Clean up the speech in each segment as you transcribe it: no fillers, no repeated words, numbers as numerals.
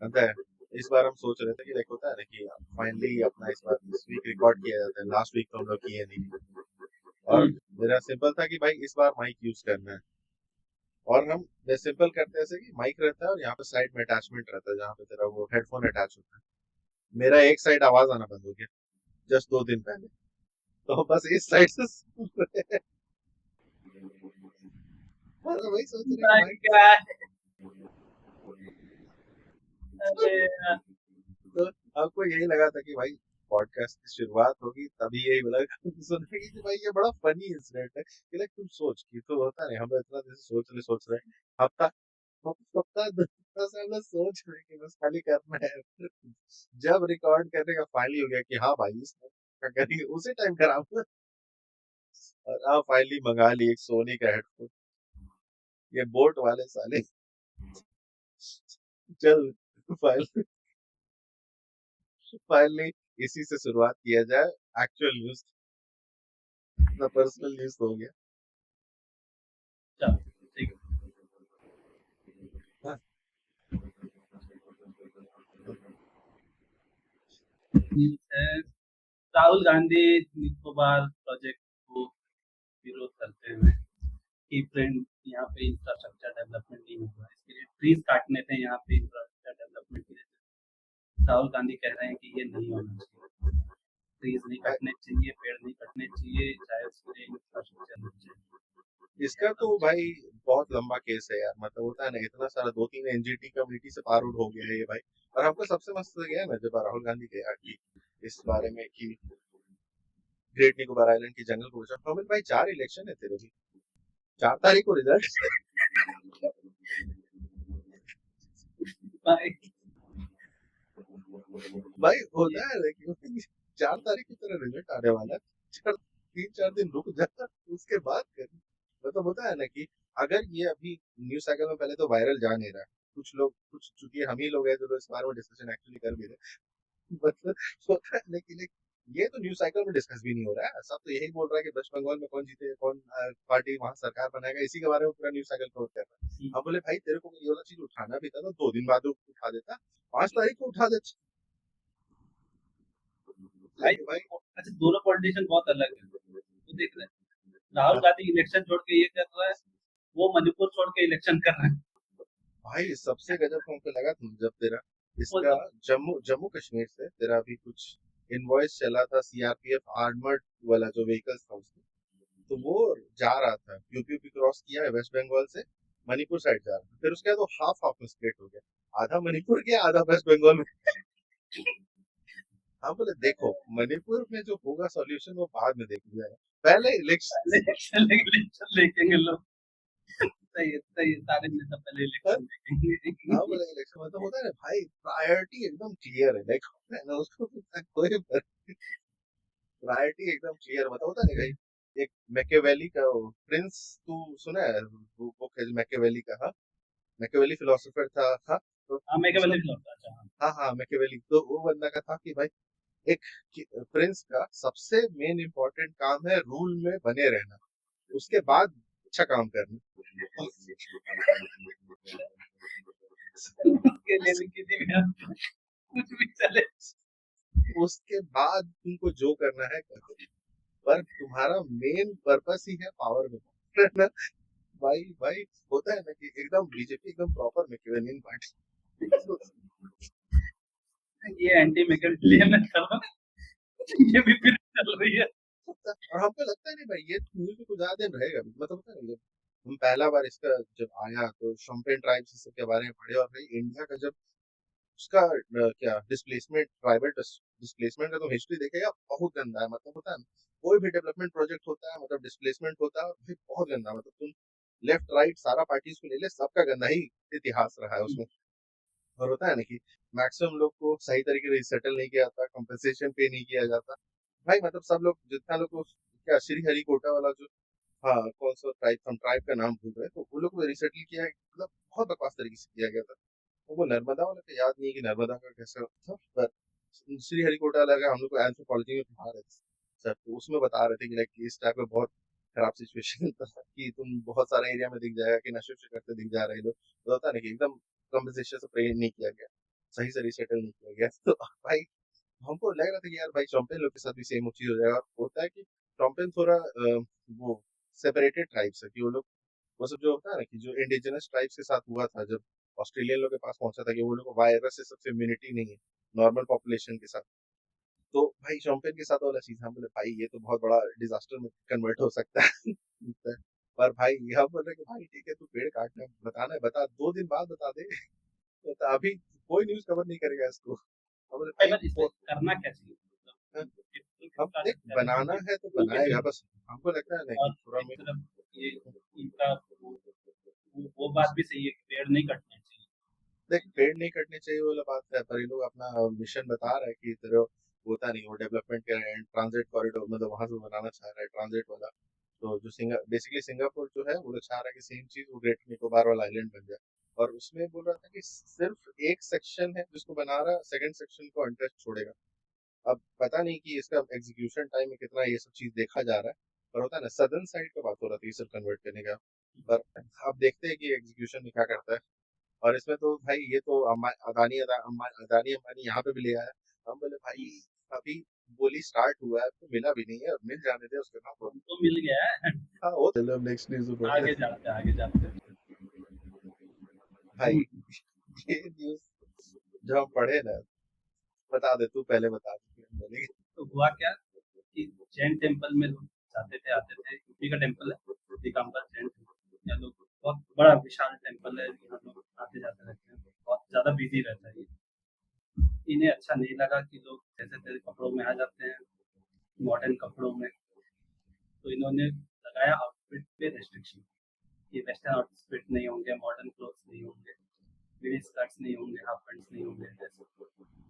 पता है, इस बार हम सोच रहे थे कि लाइक होता है ना कि फाइनली अपना इस बार इस वीक रिकॉर्ड किया जाता है, लास्ट वीक तो हम लोग किए नहीं। और हम्म। मेरा सिंपल था कि भाई इस बार माइक यूज करना है। और हम सिंपल करते हैं ऐसे कि माइक रहता है और यहाँ पे साइड में अटैचमेंट रहता है जहाँ पे तेरा वो हेडफोन अटैच होता है। मेरा एक साइड आवाज आना बंद हो गया जस्ट 2 दिन पहले। तो बस इस साइड से सुन रहे हैं। मतलब वही सोच रहे हैं कि भाई भाई क्या है? अरे यार। तो आपको यही लगा था कि भाई पॉडकास्ट की शुरुआत होगी तभी यही लगा सुनेगी कि भाई ये बड़ा फनी इंसिडेंट है कि लाइक तुम सोच की तो होता नहीं, हम इतना जैसे सोच रहे हैं हफ्ता हफ्ता 10 साल में सोच रहे हैं कि बस खाली करना है। जब रिकॉर्ड करने का फाइनली हो गया कि हाँ भाई इस का करेंगे उसी टाइम खराब हुआ। और हाँ फाइनली मंगा ली एक सोनी का हेडफोन, ये बोट वाले साले। चल फाइनली फाइनली इसी से शुरुआत किया जाए। एक्चुअल न्यूज ना पर्सनल न्यूज तो हो गया। चलो ठीक हाँ, है। न्यूज़ है, राहुल गांधी निकोबार प्रोजेक्ट को विरोध करते हुए कि फ्रेंड यहाँ पे इंफ्रास्ट्रक्चर डेवलपमेंट नहीं होगा, इसके लिए ट्रीज काटने थे यहाँ पे इंफ्रास्ट्रक्चर डेवलपमेंट के लिए। राहुल गांधी कह रहे हैं कि ये नहीं होना चाहिए, ट्रीज नहीं भाई, कटने चाहिए, पेड़ नहीं कटने चाहिए, चाहे उसके लिए इंफ्रास्ट्रक्चर हो चाहिए। ये इसका तो सब भाई बहुत लंबा केस है यार, मतलब होता है ना इतना सारा 2-3 एनजीटी कम्युनिटी से पार आउट हो गया है ये भाई। और हमको सबसे मस्त गया ना जब राहुल गांधी गया कि इस बारे में कि ग्रेट निकोबार आइलैंड की जंगल को बचाओ। तो भाई 4 इलेक्शन है तेरे भी, 4 तारीख को रिजल्ट। भाई भाई ये होता है लेकिन 4 तारीख की तरह रिजल्ट आने वाला है। 3-4 दिन रुक जा उसके बाद कर। मतलब होता है ना कि अगर ये अभी न्यूज साइकिल में पहले तो वायरल जा नहीं रहा, कुछ लोग कुछ चूंकि हम ही लोग हैं जो इस बारे में डिस्कशन एक्चुअली कर भी रहे। मतलब होता है लेकिन ये तो न्यूज साइकिल में डिस्कस भी नहीं हो रहा है, सब तो यही बोल रहा है कि वेस्ट बंगाल में कौन जीते, कौन पार्टी वहां सरकार बनाएगा, इसी के बारे में पूरा न्यूज साइकिल कवर कर रहा है। हम बोले भाई तेरे को ये वाला चीज उठाना भी था तो 2 दिन बाद उठा देता, 5 तारीख को उठा देता। भाई लेकिन भाई अच्छा, दोनों पॉलिटिशियन बहुत अलग है, तो देख रहे हैं राहुल हाँ, गांधी इलेक्शन छोड़ के ये कर रहा है, वो मणिपुर छोड़ के इलेक्शन कर रहे हैं। भाई सबसे गजब हमको लगा था जब तेरा वो इसका तो जम्मू जम्मू कश्मीर से तेरा अभी कुछ इनवॉइस चला था सीआरपीएफ आर्मर्ड वाला जो व्हीकल्स था उसका, तो वो जा रहा था यूपी यूपी क्रॉस किया है वेस्ट बंगाल से मणिपुर साइड जा रहा था, फिर उसके बाद वो हाफ हाफ में स्प्लिट हो गया, आधा मणिपुर गया आधा वेस्ट बंगाल में। हाँ बोले देखो मणिपुर में जो होगा सॉल्यूशन वो बाद में देख लिया जाएगा, पहले इलेक्शन। इलेक्शन लेकेंगे लोग। सही है, सही है, सारे नेता पहले इलेक्शन हाँ लेकेंगे। बोले इलेक्शन मतलब होता है ना भाई प्रायोरिटी एकदम क्लियर है, लाइक है ना उसको कोई प्रायोरिटी एकदम क्लियर, मतलब होता है ना भाई। एक मैकेवेली का प्रिंस, तू सुना है वो बुक है मैकेवेली का? हाँ, मैकेवेली फिलोसोफर था। हाँ तो हाँ, मैं क्या उसका, बोले लौटा, अच्छा हाँ। हाँ हाँ मैकेवेली तो वो बंदा का था कि भाई एक प्रिंस का सबसे मेन इंपॉर्टेंट काम है रूल में बने रहना, उसके बाद अच्छा काम करना। उसके लिए भी किसी भी हाथ में कुछ भी चले। उसके बाद तुमको जो करना है करो, पर तुम्हारा मेन पर्पस ही है पावर में रहना। भाई भाई होता है ना कि एकदम बीजेपी एकदम प्रॉपर मैकियावेलियन पार्टी। ये एंटी मैकेनियन है सब, ये भी फिर चल रही है। और हमको लगता है नहीं भाई ये न्यूज में कुछ ज्यादा दिन रहेगा भी। मतलब होता है ना जब हम पहला बार इसका जब आया तो शोम्पेन ट्राइब्स इस सब के बारे में पढ़े, और भाई इंडिया का जब उसका क्या डिस्प्लेसमेंट ट्राइबल डिस्प्लेसमेंट का तो हिस्ट्री देखेगा बहुत गंदा है। मतलब होता है ना कोई भी डेवलपमेंट प्रोजेक्ट होता है मतलब डिस्प्लेसमेंट होता है और भाई बहुत गंदा, मतलब तुम लेफ्ट राइट सारा पार्टीज को ले ले सबका गंदा ही इतिहास रहा है उसमें। और होता है ना कि मैक्सिमम लोग को सही तरीके से सेटल नहीं किया जाता, कंपनसेशन पे नहीं किया जाता। भाई मतलब सब लोग जितना लोग को क्या श्री हरिकोटा वाला जो, हाँ कौन सा ट्राइब, हम ट्राइब का नाम भूल रहे हैं, तो वो लोग को रिसेटल किया है, मतलब बहुत बकवास तरीके से किया गया था। तो वो नर्मदा वाला तो याद नहीं है कि नर्मदा का कैसा था, पर श्री हरिकोटा लगा हम लोग को एंथ्रोपोलॉजी में पढ़ा रहे थे सर, तो उसमें बता रहे थे कि लाइक इस टाइप में बहुत खराब सिचुएशन था कि तुम बहुत सारे एरिया में दिख जाएगा कि नशे वशे करते दिख जा रहे हैं लोग, तो होता है ना कि एकदम कंपनसेशन से प्रे नहीं किया गया। सही से रिसेटल नहीं किया गया। तो भाई हमको लग रहा था कि यार भाई चॉम्पेन लोग के साथ भी सेम चीज हो जाएगा। और होता है कि चॉम्पेन थोड़ा वो सेपरेटेड ट्राइब्स है कि वो लोग, वो सब जो होता है ना कि जो इंडिजिनस ट्राइब्स के साथ हुआ था जब ऑस्ट्रेलियन लोग के पास पहुंचा था, कि वो लोग को वायरस से सबसे इम्यूनिटी नहीं है नॉर्मल पॉपुलेशन के साथ। तो भाई शॉम्पेन के साथ वाला चीज हम बोले भाई ये तो बहुत बड़ा डिजास्टर में कन्वर्ट हो सकता है। पर भाई हम बोल रहे कि भाई ठीक है, तू पेड़ काटना है, बताना है बता, 2 दिन बाद बता दे। तो अभी कोई न्यूज कवर नहीं करेगा इसको। हम बोले भाई भाई बट इसमें करना क्या चाहिए, मतलब हम इसका देख बनाना चैलेंजिंग है तो वो कैसे बनाएगा, होगा? बस हमको लगता है ना कि और थोड़ा एक में तरफ ये इनका वो बात भी सही है कि पेड़ नहीं कटने चाहिए। देख पेड़ नहीं कटने चाहिए वाला बात है, पर ये लोग अपना मिशन बता रहा है कि तेरे होता नहीं, वो डेवलपमेंट के ट्रांजिट कॉरिडोर मतलब वहां से वो बनाना चाह रहा है ट्रांजिट वाला। तो जो बेसिकली सिंगापुर जो है वो लोग चाह रहा है कि सेम चीज वो ग्रेटर निकोबार वाला आइलैंड बन जाए। और उसमें बोल रहा था कि सिर्फ एक सेक्शन है जिसको बना रहा है, सेकंड सेक्शन को अनटच छोड़ेगा। अब पता नहीं कि इसका एग्जीक्यूशन टाइम में कितना ये सब चीज देखा जा रहा है। पर होता है ना सदर्न साइड का बात हो रहा था ये सब कन्वर्ट करने का। पर अब देखते हैं कि एग्जीक्यूशन में क्या करता है। और इसमें तो भाई ये तो अदानी अंबानी यहाँ पे भी ले आया। हम बोले भाई अभी बोली स्टार्ट हुआ है तो मिला भी नहीं है, मिल जाने दे उसके बाद तो। तो मिल गया है। हाँ वो चलो नेक्स्ट न्यूज में बढ़ते आगे हैं। जाते आगे जाते। भाई ये न्यूज जब हम पढ़े ना, बता दे तू पहले बता दे फिर हम बोलेंगे। तो हुआ क्या कि जैन टेम्पल में लोग जाते थे आते थे, यूपी का टेम्पल है दिगंबर जैन टेम्पल, या लोग बहुत बड़ा विशाल टेम्पल है, यहाँ लोग आते जाते रहते हैं, बहुत ज्यादा बिजी रहता है ये। इन्हें अच्छा नहीं लगा कि लोग जैसे तैसे कपड़ों में आ जाते हैं, मॉडर्न कपड़ों में। तो इन्होंने लगाया आउटफिट पे रेस्ट्रिक्शन, ये वेस्टर्न आउटफिट नहीं होंगे, मॉडर्न क्लोथ्स नहीं होंगे, मिनी स्कर्ट्स नहीं होंगे, हाफ पैंट्स नहीं होंगे, जैसे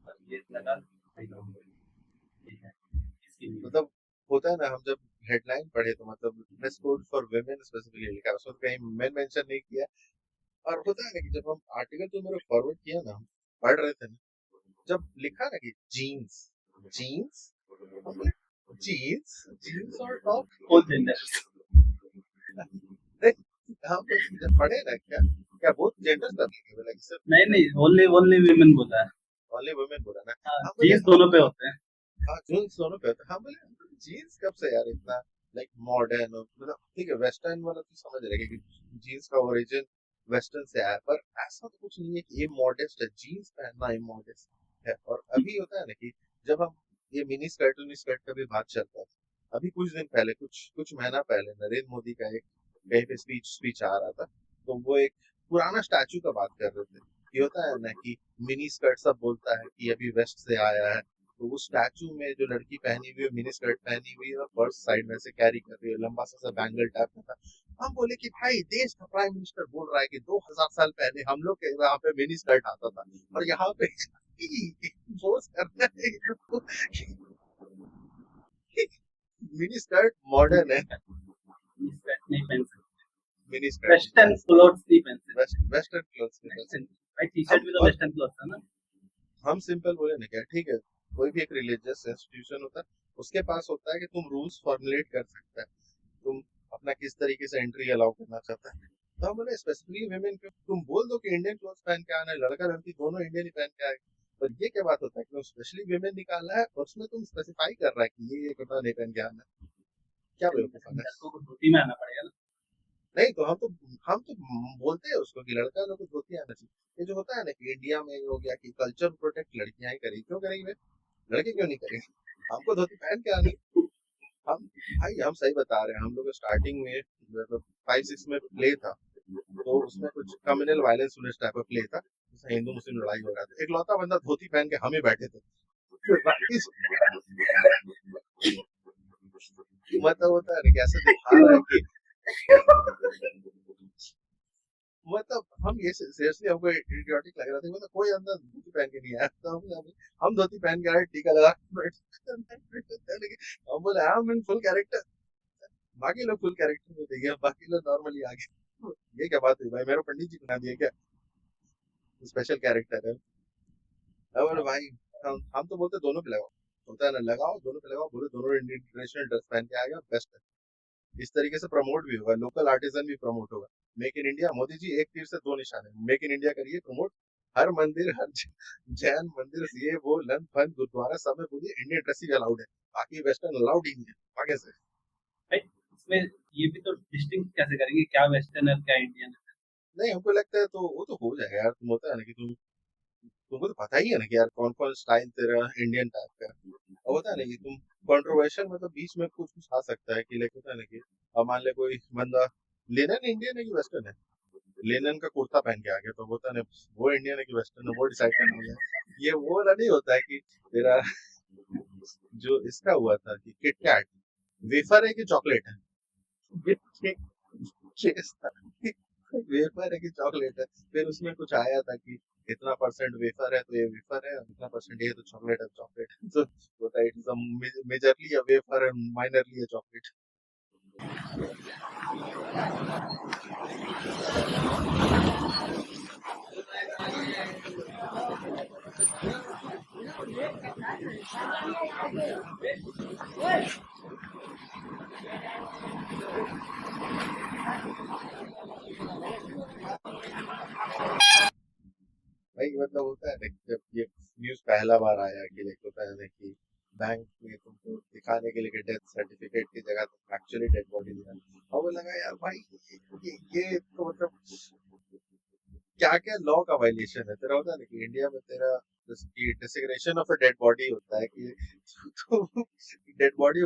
और ये लगा नहीं होंगे। ठीक है, इसकी न्यूज़। मतलब होता है ना, हम जब हेडलाइन पढ़े तो मतलब dress code for women specifically लिखा है, उसमें तो कहीं मेन मेंशन नहीं किया। और होता है ना कि जब हम आर्टिकल तो मेरे फॉरवर्ड किया ना, हम पढ़ रहे थे ना, जब लिखा ना कि जीन्स, जीन्स, हम बोले जीन्स, जीन्स और टॉप। All genders. देख हम जब पढ़े ना, क्या क्या बहुत जेंडर्स तब लिखे हुए, लाइक सिर्फ नहीं नहीं, ओनली ओनली वीमेन बोला है। ओनली वुमेन बोला ना। हाँ, हम बोले जीन्स दोनों पे होते हैं। हाँ जीन्स दोनों पे होता है। हम बोले जीन्स कब से यार इतना लाइक मॉडर्न और मतलब ठीक है वेस्टर्न वाला तो समझ रहे कि जीन्स का ओरिजिन वेस्टर्न से आया, पर ऐसा तो कुछ नहीं है कि ये मॉडेस्ट है, जीन्स पहनना इमोडेस्ट है। और अभी होता है ना कि जब हम ये मिनी स्कर्ट उनी स्कर्ट का भी बात चलता है, अभी कुछ दिन पहले कुछ कुछ महीना पहले नरेंद्र मोदी का एक कहीं पे स्पीच स्पीच आ रहा था। तो वो एक पुराना स्टैचू का बात कर रहे थे। ये होता है ना कि मिनी स्कर्ट सब बोलता है कि अभी वेस्ट से आया है। तो उस स्टैचू में जो लड़की पहनी हुई है मिनी स्कर्ट पहनी हुई है और पर्स साइड में से कैरी कर रही है, लंबा सा बैंगल टाइप का था। हम बोले कि भाई देश का प्राइम मिनिस्टर बोल रहा है कि 2000 साल पहले हम लोग के यहाँ पे मिनी स्कर्ट आता था, और यहाँ पे फोर्स करना है इनको कि मिनी स्कर्ट मॉडर्न है। स्कर्ट नहीं पहन सकते, मिनी स्कर्ट वेस्टर्न क्लोथ्स नहीं पहन सकते। वेस्टर्न क्लोथ्स में बस। वेस्टर्न भाई टी हम शर्ट भी तो और वेस्टर्न क्लोथ है ना। हम सिंपल बोले ना क्या ठीक है, कोई भी एक रिलीजियस इंस्टीट्यूशन होता है, उसके पास होता है कि तुम रूल्स फॉर्मुलेट कर सकता है, तुम अपना किस तरीके से एंट्री अलाउ करना चाहता है। तो हम बोले स्पेसिफिकली वुमेन के तुम बोल दो कि इंडियन क्लोथ्स पहन के आना है, लड़का लड़की दोनों इंडियन ही पहन के आए। पर ये क्या बात होता है कि तुम स्पेशली वुमेन निकाला है और उसमें तुम स्पेसिफाई कर रहा है कि ये कपड़ा नहीं पहन के आना है। क्या बेवकूफाना है। लड़कों को धोती में आना पड़ेगा ना। नहीं तो हम तो बोलते हैं उसको कि लड़का लोग को धोती आना चाहिए। ये जो होता है ना कि इंडिया में ये हो गया कि कल्चर प्रोटेक्ट लड़कियां ही करेगी, क्यों करेंगी वे, लड़के क्यों नहीं करेंगे। हमको धोती पहन के आनी। हम भाई हम सही बता रहे हैं, हम लोग स्टार्टिंग में मतलब 5-6 में प्ले था, तो उसमें कुछ कम्युनल वायलेंस टाइप का प्ले था, जिसमें हिंदू मुस्लिम लड़ाई हो रहा था, इकलौता बंदा धोती पहन के हम ही बैठे थे। बाकी मतलब होता है ना कि ऐसे दिखा रहा है कि मतलब हम ये सीरियसली हमको इडियोटिक लग रहा था, मतलब कोई अंदर धोती पहन के नहीं आया, तो हम धोती पहन के आए, टीका लगा के बैठे। हम बोले हम इन फुल कैरेक्टर, बाकी लोग फुल कैरेक्टर में थे, बाकी लोग नॉर्मली आ गए। ये क्या बात हुई भाई, मेरा पंडित जी बना दिया क्या, स्पेशल कैरेक्टर है। अब बोले भाई हम तो बोलते दोनों पे लगाओ, होता है ना लगाओ दोनों पे लगाओ, बोले दोनों इंडियन ट्रेडिशनल ड्रेस पहन के आएगा बेस्ट है। इस तरीके से प्रमोट भी होगा, लोकल आर्टिजन भी प्रमोट होगा। Make in India, Modi ji एक तीर से दो निशाने, मेक इन इंडिया करिए प्रमोट, हर मंदिर, हर जैन मंदिर, ये वो लन फन गुरुद्वारा सब में बोलिए इंडियन ड्रेस ही अलाउड है, बाकी वेस्टर्न अलाउड ही नहीं है आगे से। भाई इसमें ये भी तो डिस्टिंग कैसे करेंगे क्या वेस्टर्न है क्या इंडियन है। नहीं हमको लगता है तो वो तो हो जाएगा यार, तुम होता है ना कि तुमको तो पता ही है ना कि यार कौन कौन स्टाइल तेरा इंडियन टाइप का है। और होता है ना कि तुम कंट्रोवर्शियल मतलब बीच में कुछ कुछ आ सकता है कि लाइक होता है ना कि अब मान ले कोई बंदा लेनन इंडियन है कि वेस्टर्न है, लेनन का कुर्ता पहन के आ गया तो होता है ना वो इंडियन है कि वेस्टर्न है वो डिसाइड करना होगा। ये वो वाला नहीं होता है कि तेरा जो इसका हुआ था कि किटकैट वेफर है कि चॉकलेट है, ये केस था कि वेफर है कि चॉकलेट है। फिर उसमें कुछ आया था कि इतना परसेंट वेफर है तो ये वेफर है, इतना परसेंट ये तो चॉकलेट है तो चॉकलेट है। तो होता है it is majorly a wafer and minorly a chocolate. भाई मतलब होता है ना कि जब ये न्यूज पहला बार आया कि लाइक होता है ना कि बैंक में तुमको दिखाने के लिए डेथ सर्टिफिकेट की जगह तुम एक्चुअली डेड बॉडी दिखा, और वो लगा यार भाई ये तो मतलब क्या क्या लॉ का वायलेशन है तेरा। होता है ना कि इंडिया में तेरा designation of a dead body होता है कि तो डेड बॉडी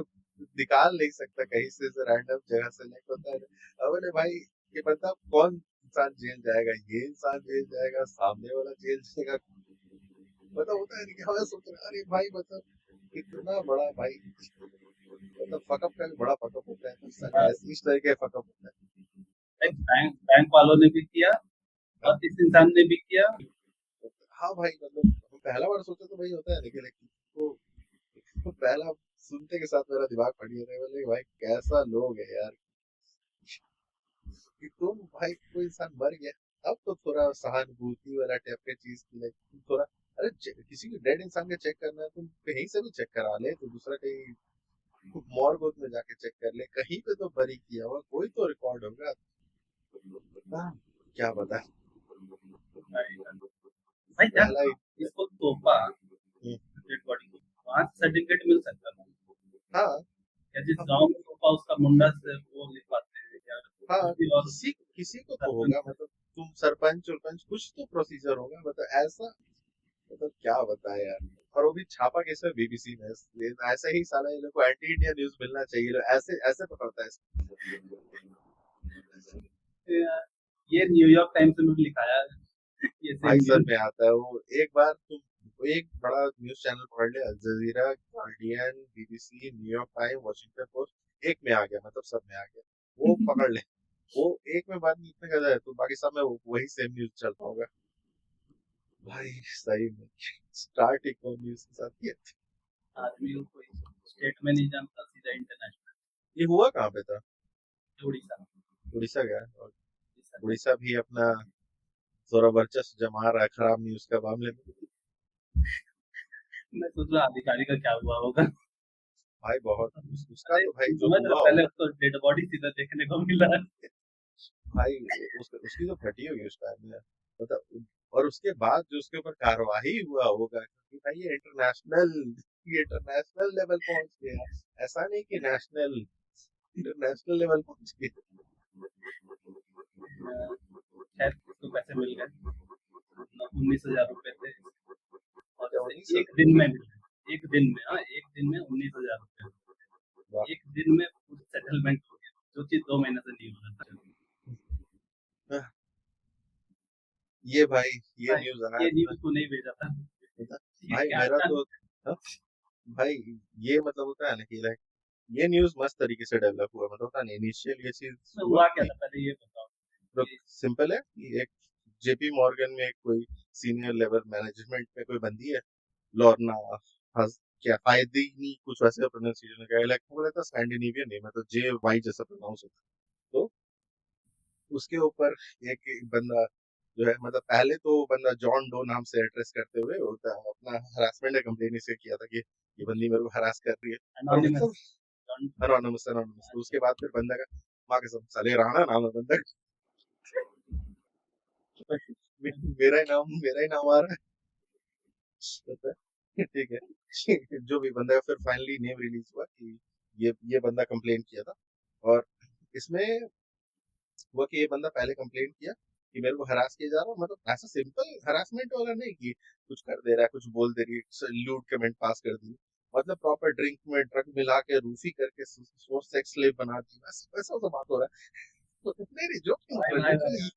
निकाल नहीं सकता कहीं से रैंडम जगह से, लाइक होता है ना। अब बोले भाई ये बता कौन इंसान जेल जाएगा, ये इंसान जेल जाएगा, सामने वाला जेल जाएगा, मतलब होता है ना कि हमें सोच रहे अरे भाई मतलब इतना बड़ा भाई मतलब फकअप का भी बड़ा फकअप होता है, तो साला हाँ, ऐसे इस तरह के फकअप होता बैंक बैंक वालों ने भी किया है। और इस इंसान ने भी किया। हाँ भाई मतलब हम पहला बार सोचे तो भाई होता है लेकिन तो पहला सुनते के साथ मेरा दिमाग फट गया था, बोले भाई कैसा लोग है यार कि तुम भाई कोई इंसान मर गया अब तो थोड़ा सहानुभूति वाला टाइप की चीज की लाइक तुम थोड़ा अरे किसी को डेड इंसान का चेक करना है तुम कहीं से भी चेक करा ले, तो दूसरा कहीं मॉर्ग में जाके चेक कर ले, कहीं पे तो बरी किया हुआ कोई तो रिकॉर्ड होगा। हाँ, क्या बता। भाई भाई जब पहला ही इसको तोपा हम्म, डेड बॉडी को वहां से सर्टिफिकेट मिल सकता था। हाँ या जिस अब गांव में तोपा उसका मुंडा से वो लिखवाते हैं या कुछ हाँ भी और किसी किसी को तो सरपंच होगा से। मतलब तुम सरपंच उरपंच कुछ तो प्रोसीजर होगा मतलब ऐसा, मतलब क्या बताए यार। और वो भी छापा किसमें बीबीसी में, ऐसे ही साला ये लोग को एंटी इंडिया न्यूज मिलना चाहिए, लोग ऐसे ऐसे पकड़ता है इसको। ये न्यूयॉर्क टाइम्स में भी लिखाया है ये भाई सेम सर न्यूज। में आता है वो एक बार तुम वो एक बड़ा न्यूज चैनल पकड़ ले, Al Jazeera, Guardian, BBC, New York time, Washington post, एक में आ गया मतलब सब में आ गया, वो पकड़ ले, वो एक में बात लिखने का है तो बाकी सब में वही सेम न्यूज चलता होगा। भाई सही में स्टार्ट एक और न्यूज के साथ किया। आदमी को कोई स्टेट में नहीं जानता सीधा इंटरनेशनल। ये हुआ कहाँ पे था? उड़ीसा। उड़ीसा गया और उड़ीसा में। उड़ीसा भी अपना थोड़ा वर्चस्व जमा रहा है खराब न्यूज के मामले में। मैं सोच रहा अधिकारी का क्या हुआ होगा। भाई बहुत उसका अरे तो भाई जो समझ रहा हुआ पहले होगा, उसको डेड बॉडी सीधा देखने को मिला है। भाई उसकी तो फटी होगी उस टाइम में मतलब। और उसके बाद जो उसके ऊपर कार्यवाही हुआ होगा क्योंकि भाई ये इंटरनेशनल लेवल पहुंच गया, ऐसा नहीं कि नेशनल, इंटरनेशनल लेवल पहुंच गया। खैर उसको पैसे मिल गए 19,000 रुपए थे और क्या उसे 1900? एक दिन में मिले। एक दिन में हाँ एक दिन में 19,000 रुपए। वाह। एक दिन में सेटलमेंट हो गया जो चीज 2 महीने से नहीं हो रहा था। ये भाई ये भाई न्यूज आया ये था ना, न्यूज को नहीं भेजा था ये भाई क्या मेरा था। तो हाँ, भाई ये मतलब होता है ना कि लाइक ये न्यूज मस्त तरीके से डेवलप हुआ, मतलब होता नहीं इनिशियल ये चीज इसमें हुआ हुआ क्या कि था पहले ये बताओ लोग कि सिंपल है कि एक जेपी मॉर्गन में एक कोई सीनियर लेवल मैनेजमेंट में कोई बंदी है, लॉर्ना क्या हायदीनी कुछ वैसे प्रोनाउंसिएशन का लाइक मुझे लगता है स्कैंडिनेवियन नेम है तो जे वाई जैसा प्रोनाउंस होता है। तो उसके ऊपर एक बंदा जो है मतलब पहले तो वो बंदा जॉन डो नाम से एड्रेस करते हुए होता है अपना हरासमेंट का कंप्लेन इसे किया था कि ये बंदी मेरे को हरास कर रही है। और मतलब एनोनिमस। अनोनिमस अनोनिमस, तो उसके बाद फिर बंदा का माँ कसम साले राणा नाम है बंदा का। मेरा ही नाम आ रहा है। ठीक है। जो भी बंदा, फिर फाइनली नेम रिलीज हुआ कि ये बंदा कंप्लेन किया था। और इसमें हुआ कि ये बंदा पहले कंप्लेन किया कि मेरे को हरास किया जा रहा है, मतलब ऐसा सिंपल हरासमेंट वाला नहीं कि कुछ कर दे रहा है, कुछ बोल दे रही है, ल्यूड कमेंट पास कर दी, मतलब प्रॉपर ड्रिंक में ड्रग मिला के रूफी करके सोर्स सेक्स स्लेव बना दी, बस वैसा तो बात हो रहा है। तो नहीं नहीं, जो भाई भाई भाई लिटरली,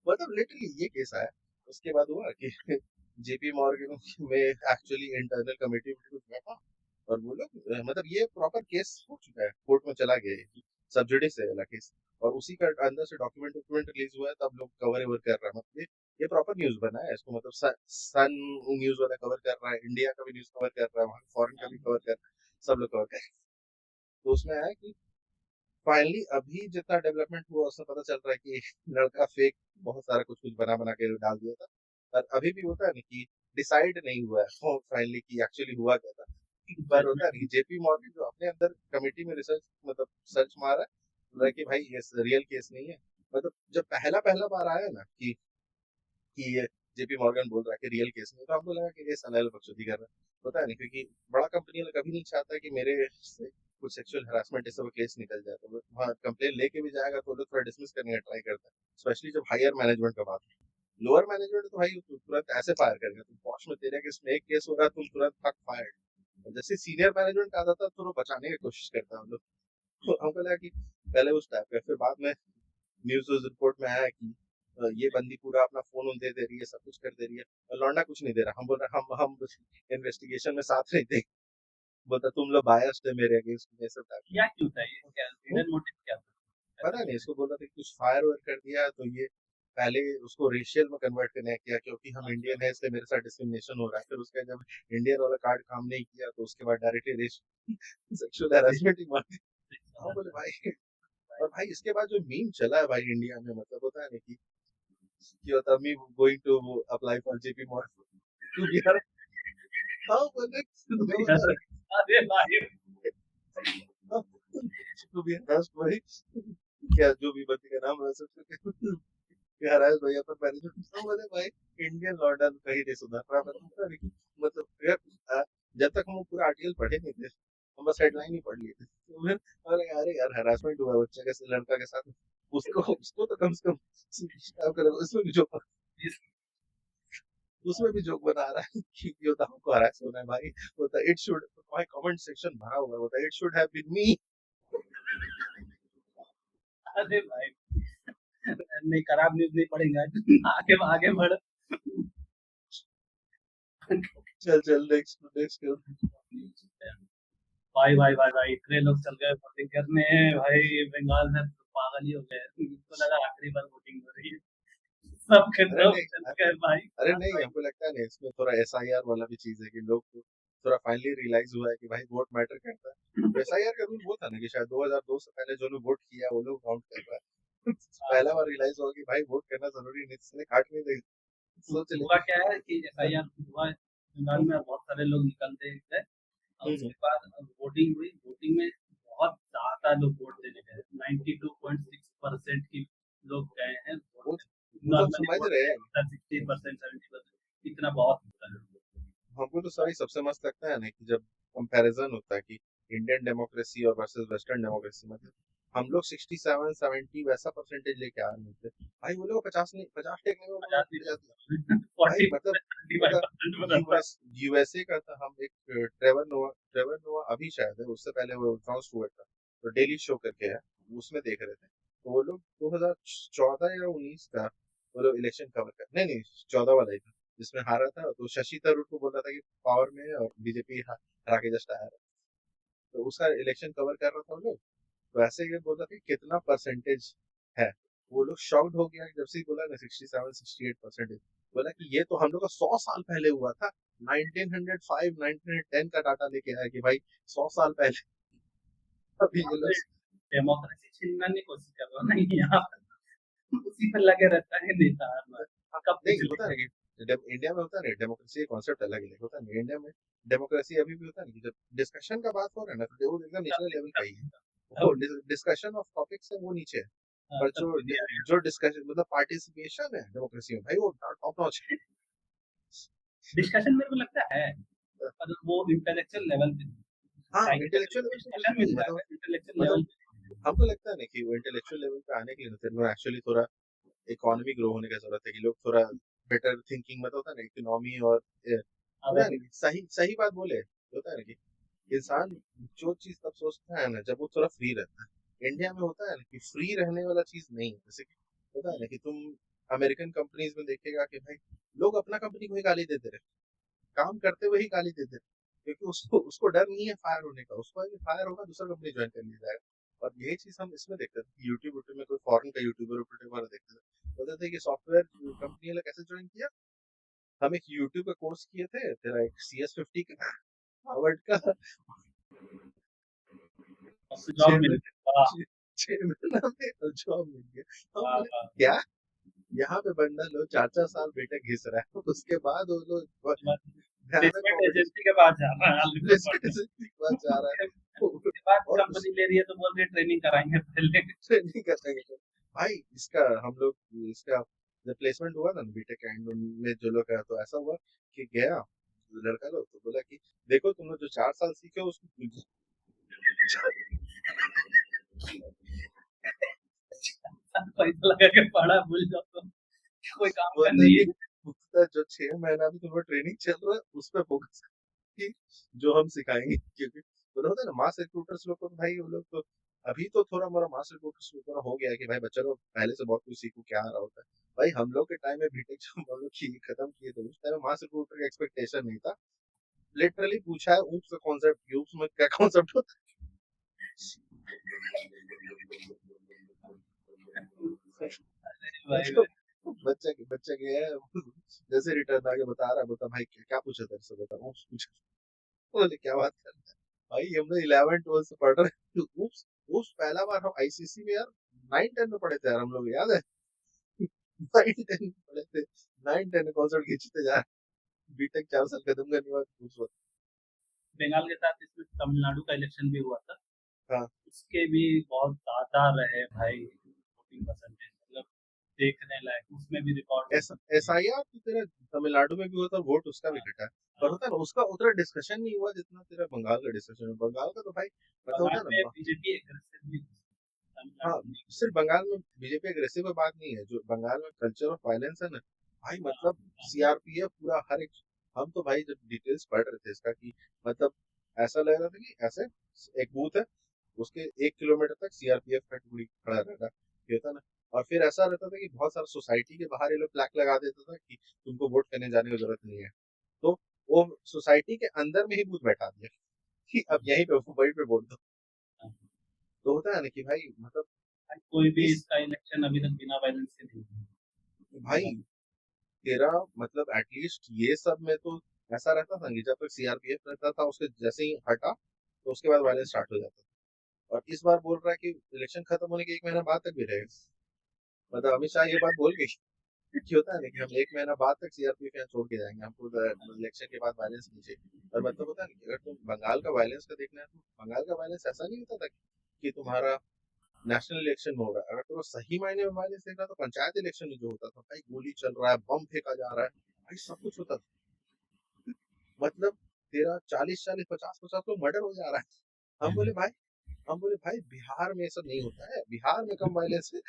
मतलब लिटरली ये केस आया। उसके बाद हुआ कि जेपी मॉर्गन में एक्चुअली इंटरनल कमेटी में कुछ बैठा, और वो लोग मतलब ये प्रॉपर केस हो चुका है, कोर्ट में चला गया है, सब जुडिस है वाला केस। और उसी का अंदर से डॉक्यूमेंट डॉक्यूमेंट रिलीज हुआ है, तब लोग कवर एवर कर रहा है, मतलब ये प्रॉपर न्यूज बना है इसको, मतलब सन न्यूज वाला कवर कर रहा है, इंडिया का भी न्यूज कवर कर रहा है, वहाँ फॉरेन का भी कवर कर रहा है, सब लोग कवर कर रहे हैं। तो उसमें है कि फाइनली अभी जितना डेवलपमेंट हुआ उसमें पता चल रहा है कि लड़का फेक बहुत सारा कुछ कुछ बना बना के डाल दिया था। पर अभी भी होता है ना कि डिसाइड नहीं हुआ है फाइनली कि एक्चुअली हुआ क्या था। पर होता है ना कि जेपी मॉर्गन जो अपने अंदर कमेटी में रिसर्च, मतलब सर्च मारा है, बोला है कि भाई ये रियल केस नहीं है। मतलब जब पहला पहला बार आया ना कि ये जेपी मॉर्गन बोल रहा है कि रियल केस नहीं, तो हमको लगा कि ये सनैल बकचोदी कर रहा है, होता है नहीं, क्योंकि बड़ा कंपनी वाला कभी नहीं चाहता कि मेरे से कुछ सेक्सुअल हरासमेंट ऐसा केस निकल जाए, तो वो वहाँ कंप्लेन लेके भी जाएगा तो लोग थोड़ा डिसमिस करने का ट्राई करता है, स्पेशली जब हायर मैनेजमेंट का बात है। लोअर मैनेजमेंट तो भाई तुरंत ऐसे फायर करेगा, तुम पॉश में तेरे केस में एक केस हो रहा है, तुम तुरंत फक फायर्ड। जैसे सीनियर मैनेजमेंट आता था तो वो बचाने की कोशिश करता है हम लोग। तो हमको लगा कि पहले उस टाइप का, फिर बाद में न्यूज रिपोर्ट में आया कि ये बंदी पूरा अपना फोन उन दे दे रही है, सब कुछ कर दे रही है, और लौंडा कुछ नहीं दे रहा। हम बोल रहे हम इन्वेस्टिगेशन में साथ नहीं थे, बोलता तुम लोग बायस्ड है मेरे अगेंस्ट में, सब टाइप क्या क्यों था ये, क्या का। हिडन मोटिव क्या था ऐसा पता नहीं, कुछ? इसको बोला था कि कुछ फायर वायर कर दिया, तो ये पहले उसको रेशियल में कन्वर्ट करने किया, क्योंकि हम अच्छा इंडियन है इसलिए मेरे साथ डिस्क्रिमिनेशन हो रहा है। फिर उसका जब इंडियन वाला कार्ड काम नहीं किया, तो उसके बाद डायरेक्टली रेस सेक्सुअल हैरेसमेंट ही मार दी। हाँ बोले भाई। और भाई इसके बाद जो मीम चला है भाई इंडिया में, मतलब होता है ना कि होता me going to apply for JP Morgan to be her. हाँ बोले मैं बोला अरे भाई टू बी हरास्ड भाई, क्या जो भी बंदी का नाम है सब हरास भाई अपन मैनेजमेंट, तो बोले भाई इंडियन लॉन्डा तो कहीं नहीं सुधर रहा, मतलब यार, जब तक हम पूरा आर्टिकल पढ़े नहीं थे, हम बस हेडलाइन ही पढ़ लिए थे, तो फिर अरे अरे यार हरासमेंट हुआ बच्चे के लड़का के साथ, उसको उसको तो कम से कम स्टॉप करो, उसमें भी जोक बना रहा है कि ये होता हमको हरास होना है भाई, होता इट शुड, भाई कमेंट सेक्शन भरा हुआ होता इट शुड हैव बीन मी। अरे भाई नहीं, खराब न्यूज नहीं पढ़ेंगे आगे आगे बढ़। चल चल नेक्स्ट नेक्स्ट। भाई भाई भाई भाई इतने लोग चल गए वोटिंग करने भाई, बंगाल में तो पागल ही हो गए, तो लगा आखिरी बार वोटिंग हो रही है, सबके अरे सब नहीं, चल गए भाई अरे हाँ नहीं, भाई। हमको लगता है ना इसमें थोड़ा एसआईआर वाला भी चीज है कि लोग को थोड़ा फाइनली रियलाइज हुआ है कि भाई वोट मैटर करता है। एसआईआर का रूल वो था ना कि शायद 2002 से पहले जो लोग वोट किया वो लोग काउंट कर रहा है। हाँ, पहला बार रियलाइज हुआ कि भाई वोट करना जरूरी नहीं, इसलिए काट नहीं दे, सोच ले। हुआ क्या है कि एफआईआर हुआ है, बंगाल में बहुत सारे लोग निकलते गए, और हम्म, उसके बाद वोटिंग हुई, वोटिंग में बहुत ज्यादा लोग वोट देने गए, 92.6% की लोग गए हैं वोट वो देने। वो तो हम नॉर्मली समझ वोट रहे में हैं। 60%, 70%, इतना बहुत होता है। हमको तो सारी सबसे मस्त लगता है ना कि जब कंपैरिजन होता है कि इंडियन डेमोक्रेसी और वर्सेस वेस्टर्न डेमोक्रेसी, मतलब हम लोग 67 70 वैसा परसेंटेज लेके आ रहे थे, भाई वो लोग 50 नहीं, 50 टेकने में वो लोग आजादी पिट जाती है। भाई फोर्टी मतलब थर्टी फाइव मतलब परसेंट में रहता है। यूएसए का था, हम एक ट्रेवर नोआ अभी शायद है, उससे पहले वो जॉन स्टुअर्ट था, तो डेली शो करके है, उसमें देख रहे थे, तो वो लोग 2014 या 19 का वो लोग इलेक्शन कवर कर, नहीं नहीं 14 वाला ही था, जिसमें हारा था, तो शशि थरूर को बोल रहा था कि पावर में है और बीजेपी हरा के जस्ट आया है, तो उसका इलेक्शन कवर कर रहा था वो लोग। तो ऐसे ही बोल रहा था कि कितना परसेंटेज है, वो लोग शॉक्ड हो गया जब से ही बोला ना 67 68%। बोला कि ये तो हम लोग का 100 साल पहले हुआ था, 1905 1910 का डाटा लेके आया कि भाई 100 साल पहले, अभी ये लोग। डेमोक्रेसी छीनने की कोशिश कर रहा है ना यहाँ पर, उसी पर लगे रहता है नेता हर बार, कब नहीं कुछ होता है लेंगे। कि इंडिया में होता है ना डेमोक्रेसी का कॉन्सेप्ट अलग है, होता है ना इंडिया में डेमोक्रेसी अभी भी होता है ना कि जब डिस्कशन का बात हो रहा है ना, तो वो एकदम सब नेशनल लेवल सब का ही है, सब वो डिस्कशन ऑफ टॉपिक्स है वो नीचे है। पर तब इंडिया आएगा। जो डिस्कशन मतलब पार्टिसिपेशन है डेमोक्रेसी में भाई वो टॉप नॉच है। डिस्कशन मेरे को लगता है, पर वो इंटेलेक्चुअल लेवल पे हाँ टाइटिकल इंटेलेक्चुअल लेवल पे डिस्कशन बिल्कुल मिल मतलब जाएगा इंटेलेक्चुअल लेवल मतलब पे। हमको लगता है ना कि वो इंटेलेक्चुअल लेवल पे आने के लिए ना तेरे को एक्चुअली थोड़ा इकोनॉमी ग्रो होने की जरूरत है कि लोग थोड़ा बेटर थिंकिंग मतलब होता है ना इकोनॉमी और होता है ना अवेयर कि सही सही बात बोले होता है ना कि इंसान जो चीज तब सोचता है ना जब वो थोड़ा फ्री रहता है। इंडिया में होता है ना कि फ्री रहने वाला चीज नहीं है। जैसे कि होता है ना कि तुम अमेरिकन कंपनीज में देखेगा कि भाई लोग अपना कंपनी को ही गाली देते रहे, काम करते हुए ही गाली देते रहे, क्योंकि उसको उसको डर नहीं है फायर होने का। उसको अगर फायर होगा दूसरा कंपनी ज्वाइन कर लिया जाएगा। और यही चीज हम इसमें देखते थे यूट्यूब यूट्यूब में कोई फॉरेन का यूट्यूबर देखते थे, बोलते थे कि सॉफ्टवेयर कंपनी वाला कैसे ज्वाइन किया। हम एक यूट्यूब का कोर्स किए थे, तेरा एक CS50 का हार्वर्ड का और जॉब छह मिल महीने गई। वाह, 6 महीना में जॉब मिल गया। हम वाह, बोले वाह। क्या, यहाँ पे बंदा लोग 4 4 साल बेटे घिस रहा है, उसके बाद वो लोग उसके बाद भयानक प्लेसमेंट कॉम्पिटिशन एजेंसी के पास जा रहा है आलू पढ़ने। के पास जा रहा है। उसके बाद और उस कंपनी ले रही है तो बोल रही है ट्रेनिंग कराएंगे पहले। ट्रेनिंग करने के भाई इसका हम लोग इसका जब प्लेसमेंट हुआ ना बीटेक एंड में जो लोग है तो ऐसा हुआ कि गया लड़का लोग तो बोला कि देखो तुम लोग जो 4 साल सीखे हो उसको पैसा लगा के पढ़ा भूल जाओ तो कोई काम का बोलता है नहीं कि है। बोलता है, जो 6 महीना भी तुम्हारा ट्रेनिंग चल रहा है उस पर फोकस कि जो हम सिखाएंगे। क्योंकि वो होता है ना मास रिक्रूटर्स लोग को तो भाई वो लोग तो अभी तो थोड़ा मोरा मास रिक्रूटर्स लोग हो गया है कि भाई बच्चा लोग पहले से बहुत कुछ सीखो क्या आ रहा होता है। भाई हम लोग के टाइम में बीटेक जब हम लोग खत्म किए थे उस टाइम में मास रिक्रूटर का एक्सपेक्टेशन नहीं था। लिटरली पूछा है ऊप्स का कॉन्सेप्ट यूप्स में क्या कॉन्सेप्ट होता है। अरे भाई मतलब बच्चा गया है जैसे रिटर्न आके बता रहा है, बता भाई क्या क्या पूछा तेरे से, बता ऊप्स पूछा। बोले क्या बात कर रहा है भाई, हम लोग 11 12 से पढ़ रहे हैं ऊप्स। ऊप्स पहला बार हम आईसीसी में यार 9 10 में पढ़े थे यार, हम लोग याद है 9 10 में पढ़े थे। 9 10 में कॉन्सर्ट खींचते जा रहे बीटेक 4 साल खत्म करने के बाद ऊप्स बंगाल के साथ इसमें तमिलनाडु का इलेक्शन भी हुआ था। हाँ। उसके भी बहुत ज्यादा रहे भाई वोटिंग परसेंटेज, मतलब देखने लायक उसमें भी रिकॉर्ड ऐसा SIR तो तेरा तमिलनाडु में भी हुआ था, वोट उसका भी घटा है। पर होता है ना उसका उतना डिस्कशन नहीं हुआ जितना तेरा बंगाल का डिस्कशन है। बंगाल का तो भाई मतलब होता बंगाल है में ना। बीजेपी एग्रेसिवली हाँ तमिलनाडु में नहीं। सिर्फ बंगाल में बीजेपी अग्रेसिव की बात नहीं है, जो बंगाल में कल्चर ऑफ वायलेंस है ना भाई हाँ, मतलब CRPF पूरा हर एक। हम तो भाई जब डिटेल्स पढ़ रहे थे इसका कि मतलब ऐसा लग रहा था कि ऐसे एक बूथ है उसके 1 किलोमीटर तक CRPF का टुकड़ी खड़ा रहता ये होता ना। और फिर ऐसा रहता था कि बहुत सारा सोसाइटी के बाहर ये लोग प्लैक लगा देता था कि तुमको वोट करने जाने की जरूरत नहीं है। तो वो सोसाइटी के अंदर में ही बूथ बैठा दिया कि अब यहीं पे वहीं पे वोट दो। हाँ। तो होता है ना कि भाई मतलब कोई भी इस इसका इलेक्शन अभी तक बिना वायलेंस के नहीं भाई हुआ। तेरा मतलब एटलीस्ट ये सब में तो ऐसा रहता था कि जब तक CRPF रहता था उसके जैसे ही हटा तो उसके बाद वायलेंस स्टार्ट हो जाता था। और इस बार बोल रहा है कि इलेक्शन खत्म होने के 1 महीना बाद तक भी रहेगा। मतलब अमित शाह ये बात बोल गई कि होता है ना कि हम 1 महीना बाद तक CRPF यहाँ छोड़ के जाएंगे, हमको इलेक्शन के बाद वायलेंस नहीं चाहिए। और मतलब होता है ना कि अगर तुम बंगाल का वायलेंस का देखना है तो बंगाल का वायलेंस ऐसा नहीं होता था कि तुम्हारा नेशनल इलेक्शन में होगा। अगर तुम्हें सही मायने में वायलेंस देखना तो पंचायत इलेक्शन में जो होता था भाई गोली चल रहा है बम फेंका जा रहा है भाई सब कुछ होता था। मतलब तेरा 40 40 50 50 लोग मर्डर हो जा रहा है। हम बोले भाई बिहार में ये सब नहीं होता है, बिहार में कम वायलेंस है।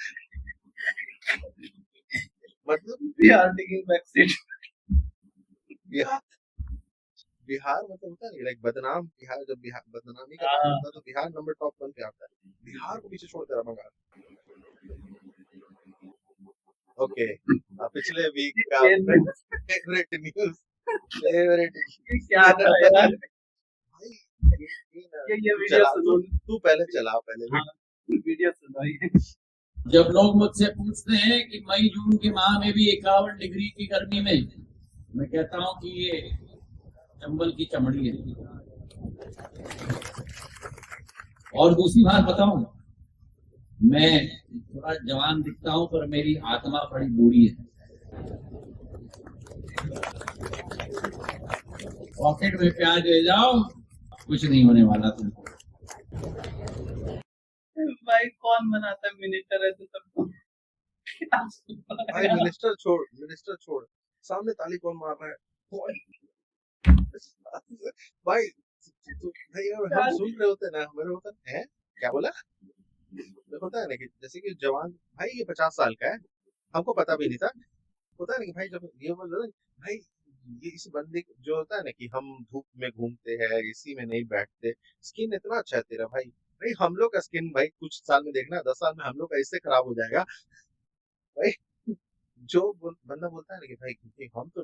मतलब we are taking back seat. Bihar Bihar मतलब होता है लाइक बदनाम बिहार, जब बिहार बदनामी का बात हाँ, होता है तो बिहार नंबर टॉप 1 पे आता है, बिहार को पीछे छोड़ दे रहा बंगाल। ओके पिछले वीक का फेवरेट न्यूज फेवरेट ये क्या ये था रहता है यार, भाई ये तू वीडियो चला सुनो। तू पहले चला पहले हाँ, वीडियो सुनो ये। जब लोग मुझसे पूछते हैं कि मई जून के माह में भी 51 डिग्री की गर्मी में, मैं कहता हूं कि ये चंबल की चमड़ी है। और दूसरी बात बताऊं, मैं थोड़ा जवान दिखता हूं पर मेरी आत्मा बड़ी बूढ़ी है। पॉकेट में प्याज ले जाओ, कुछ नहीं होने वाला तुमको। भाई कौन बनाता है मिनिस्टर है तो सब भाई मिनिस्टर छोड़, सामने ताली कौन मार रहा है? कौन? भाई भाई और हम सुन रहे होते ना, हमारे होता है क्या बोला, तो होता है ना कि जैसे कि जवान, भाई ये 50 साल का है, हमको पता भी नहीं था। होता है ना कि भाई जब ये बोल रहे भाई, ये इस बंदे जो होता है ना कि हम धूप में घूमते हैं, एसी में नहीं बैठते, स्किन इतना अच्छा है तेरा भाई। भाई हम लोग का स्किन भाई कुछ साल में देखना, 10 साल में हम लोग का इससे खराब हो जाएगा भाई। जो बंदा बोलता है ना कि भाई क्योंकि हम तो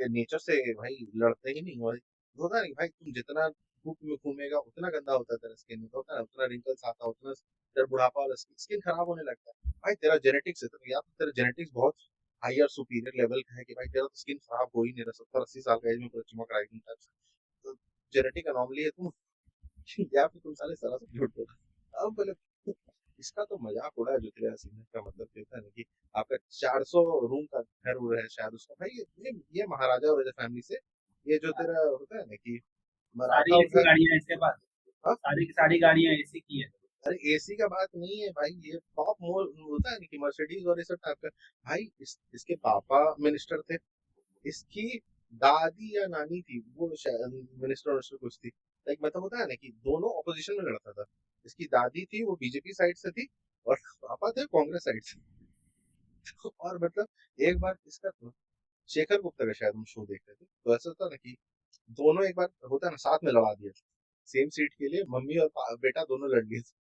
नेचर से भाई लड़ते ही नहीं, और होता है ना कि भाई तुम जितना धूप में घूमेगा उतना गंदा होता है तेरा स्किन, में होता है ना, उतना रिंकल्स आता है, उतना तेरा बुढ़ापा वाला स्किन खराब होने लगता है। भाई तेरा जेनेटिक्स है, तो या तो तेरा जेनेटिक्स बहुत हायर सुपीरियर लेवल का है कि भाई तेरा तो स्किन खराब हो ही नहीं रहा, 70-80 साल का एज में पूरा चमक रहा है एकदम टाइप से, तो जेनेटिक अनोमली है तुम। या फिर तुम साले सरासर झूठ बोल रहे हो। अब बोले इसका तो मजाक उड़ा है जो तेरा सीने का मतलब कहता है ना कि आपका 400 रूम का घर उर है शायद उसका, भाई ये महाराजा और फैमिली से, ये जो तेरा होता है ना कि सारी मराठा ऐसी उठा। गाड़ियां इसके पास, हाँ? सारी की सारी गाड़ियां एसी की है। अरे एसी का बात नहीं है भाई, ये टॉप मोल होता है ना कि मर्सिडीज और ये सब टाइप का। भाई इसके पापा मिनिस्टर थे, इसकी दादी या नानी थी वो शायद मिनिस्टर मिनिस्टर कुछ थी, लाइक मतलब होता है ना कि दोनों ऑपोजिशन में लड़ता था। इसकी दादी थी वो बीजेपी साइड से थी, और पापा थे कांग्रेस साइड से। और मतलब एक बार इसका तो शेखर गुप्ता का शायद हम शो देख रहे थे, तो ऐसा होता ना कि दोनों एक बार होता है ना साथ में लड़ा दिया, सेम सीट के लिए मम्मी और बेटा दोनों लड़ लिए थे।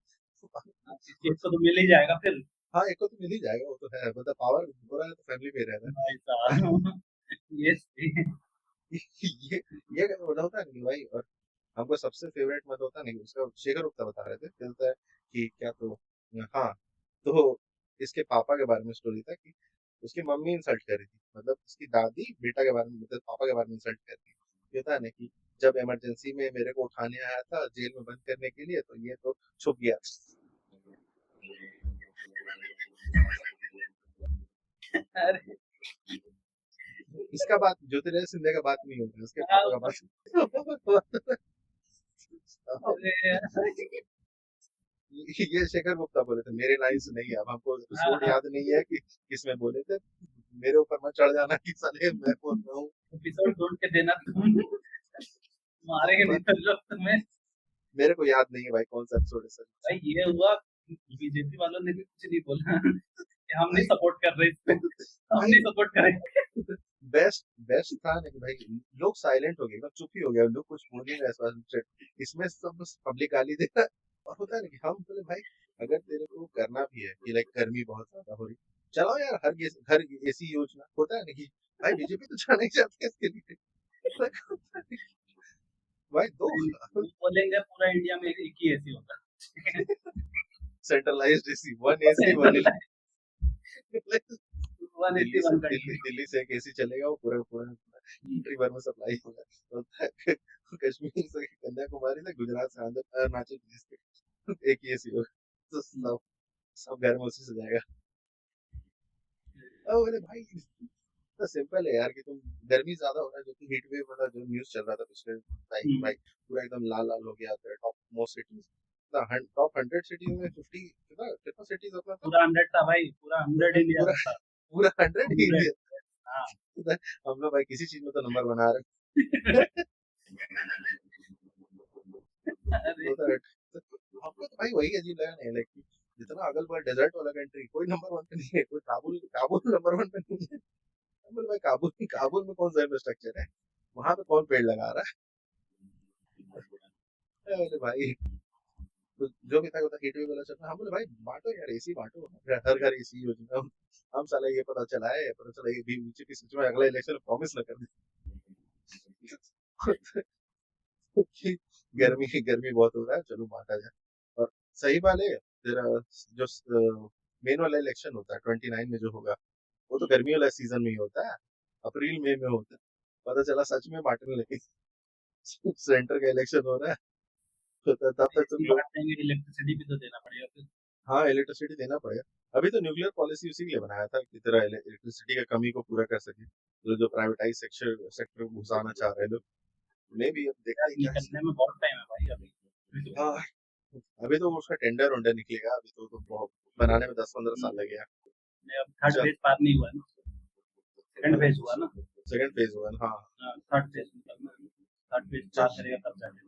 इसको तो मिल ही जाएगा फिर। हाँ एक को तो मिल ही जाएगा, वो तो है, मतलब पावर हो रहा है तो फैमिली में रहना भाई साहब ये सही है। है। ये मतलब होता है नहीं भाई। और हमको सबसे फेवरेट मतलब होता नहीं, उसका शेखर गुप्ता बता रहे थे, कहता है कि क्या तो, हाँ, तो इसके पापा के बारे में स्टोरी था कि उसकी मम्मी इंसल्ट कर रही थी, मतलब उसकी दादी बेटा के बारे में, मतलब पापा के बारे में इंसल्ट कर रही थी। कहता है ना कि जब इमरजेंसी में मेरे को उठाने आया था जेल में बंद करने के लिए, तो ये तो छुप गया। अरे इसका बात ज्योतिरादित्य सिंधिया का बात नहीं होगा, उसके हाँ, पापा का बात। अरे यार, ये शेखर गुप्ता बोले थे, मेरे लाइन्स नहीं है, अब हमको हाँ एपिसोड हाँ, याद नहीं है कि किसमें बोले थे, मेरे ऊपर मत चढ़ जाना कि साले मैं बोल रहा हूँ। एपिसोड ढूंढ के देना तुम, मारेंगे नहीं मैं- तो लोग तुम्हें। मेरे को याद नहीं है भाई कौन सा एपिसोड है सर। भाई ये हुआ, बीजेपी वालों ने भी कुछ नहीं बोला कि हम नहीं भाई सपोर्ट कर रहे इस पे, हम भाई नहीं सपोर्ट कर रहे। बेस्ट बेस्ट था ना कि भाई लोग साइलेंट हो गए, मतलब चुप ही हो गए, लोग कुछ बोल नहीं रहे इस बार। इसमें सब बस पब्लिक गाली दे रहा है। और होता है ना कि हम बोले भाई अगर तेरे को करना भी है कि लाइक गर्मी बहुत ज्यादा हो रही, चलाओ यार हर एसी योजना, होता है ना कि भाई बीजेपी तो जाना ही चाहती है इसके लिए। भाई दो नहीं, नहीं, वो बोलेंगे पूरा इंडिया में एक ही एसी होता है। Centralised AC, one AC one. One Delhi AC से वन दिल्ली कंट्री। दिल्ली से एक एसी चलेगा, वो पूरा पूरा कंट्री भर में सप्लाई होगा। तो कश्मीर से कन्याकुमारी से गुजरात से आंध्र अरुणाचल प्रदेश तक एक ही एसी होगा, तो सब सब घर में उसी से जाएगा। अब बोले भाई तो सिंपल है यार कि तुम, गर्मी ज्यादा हो रहा है जो कि हीट वेव वाला जो न्यूज चल रहा था पिछले टाइम कि भाई पूरा एकदम लाल लाल हो गया था top most cities, top 100 cities में 50 कितना कितना सिटीज अपना था, पूरा 100 था भाई, पूरा 100 इंडिया पूरा का था। पूरा 100 ही 100, इंडिया। हाँ। हम लोग भाई किसी चीज में तो नंबर बना रहे हैं। अरे होता है। हमको तो भाई वही अजीब लगा नहीं, लाइक जितना अगल बगल डेजर्ट वाला कंट्री कोई नंबर वन पे नहीं है, कोई काबुल काबुल नंबर वन पे नहीं है। हम बोले भाई काबुल काबुल में कौन सा इंफ्रास्ट्रक्चर है, वहां पे कौन पेड़ लगा रहा है। बोले भाई तो जो भी था वो हीट वेव वाला चल रहा, हम बोले भाई बांटो यार एसी बांटो, हर घर एसी योजना। हम साला ये पता चला है, पता चला ये भी बीजेपी सच में अगला इलेक्शन प्रॉमिस न कर दे कि गर्मी गर्मी बहुत हो रहा है, चलो बांटा जाए। और सही बात है तेरा, जो मेन वाला इलेक्शन होता है 29 में जो होगा, वो तो गर्मी वाला सीजन में ही होता है, अप्रैल मई में होता है। पता चला सच में बांटने लगे, सेंटर का इलेक्शन हो रहा है, तो तब तक तो एसी लोग, बांट देंगे, इलेक्ट्रिसिटी भी तो देना पड़ेगा फिर। हाँ इलेक्ट्रिसिटी देना पड़ेगा। अभी तो न्यूक्लियर पॉलिसी उसी के लिए बनाया था कि तरह इलेक्ट्रिसिटी का कमी को पूरा कर सके, जो प्राइवेटाइज सेक्टर सेक्टर घुसाना चाह रहे हैं लोग। मे भी अब यार देखते हैं क्या है। निकलने में बहुत टाइम है भाई अभी। हाँ अभी तो उसका टेंडर वेंडर निकलेगा, अभी तो बहुत बनाने में 10-15 साल लगेगा। अब थर्ड चल फेज पार नहीं हुआ ना, सेकंड फेज हुआ ना। सेकंड फेज हुआ ना, हाँ। थर्ड फेज निकलना है, थर्ड फेज चल पार करेगा तब जाके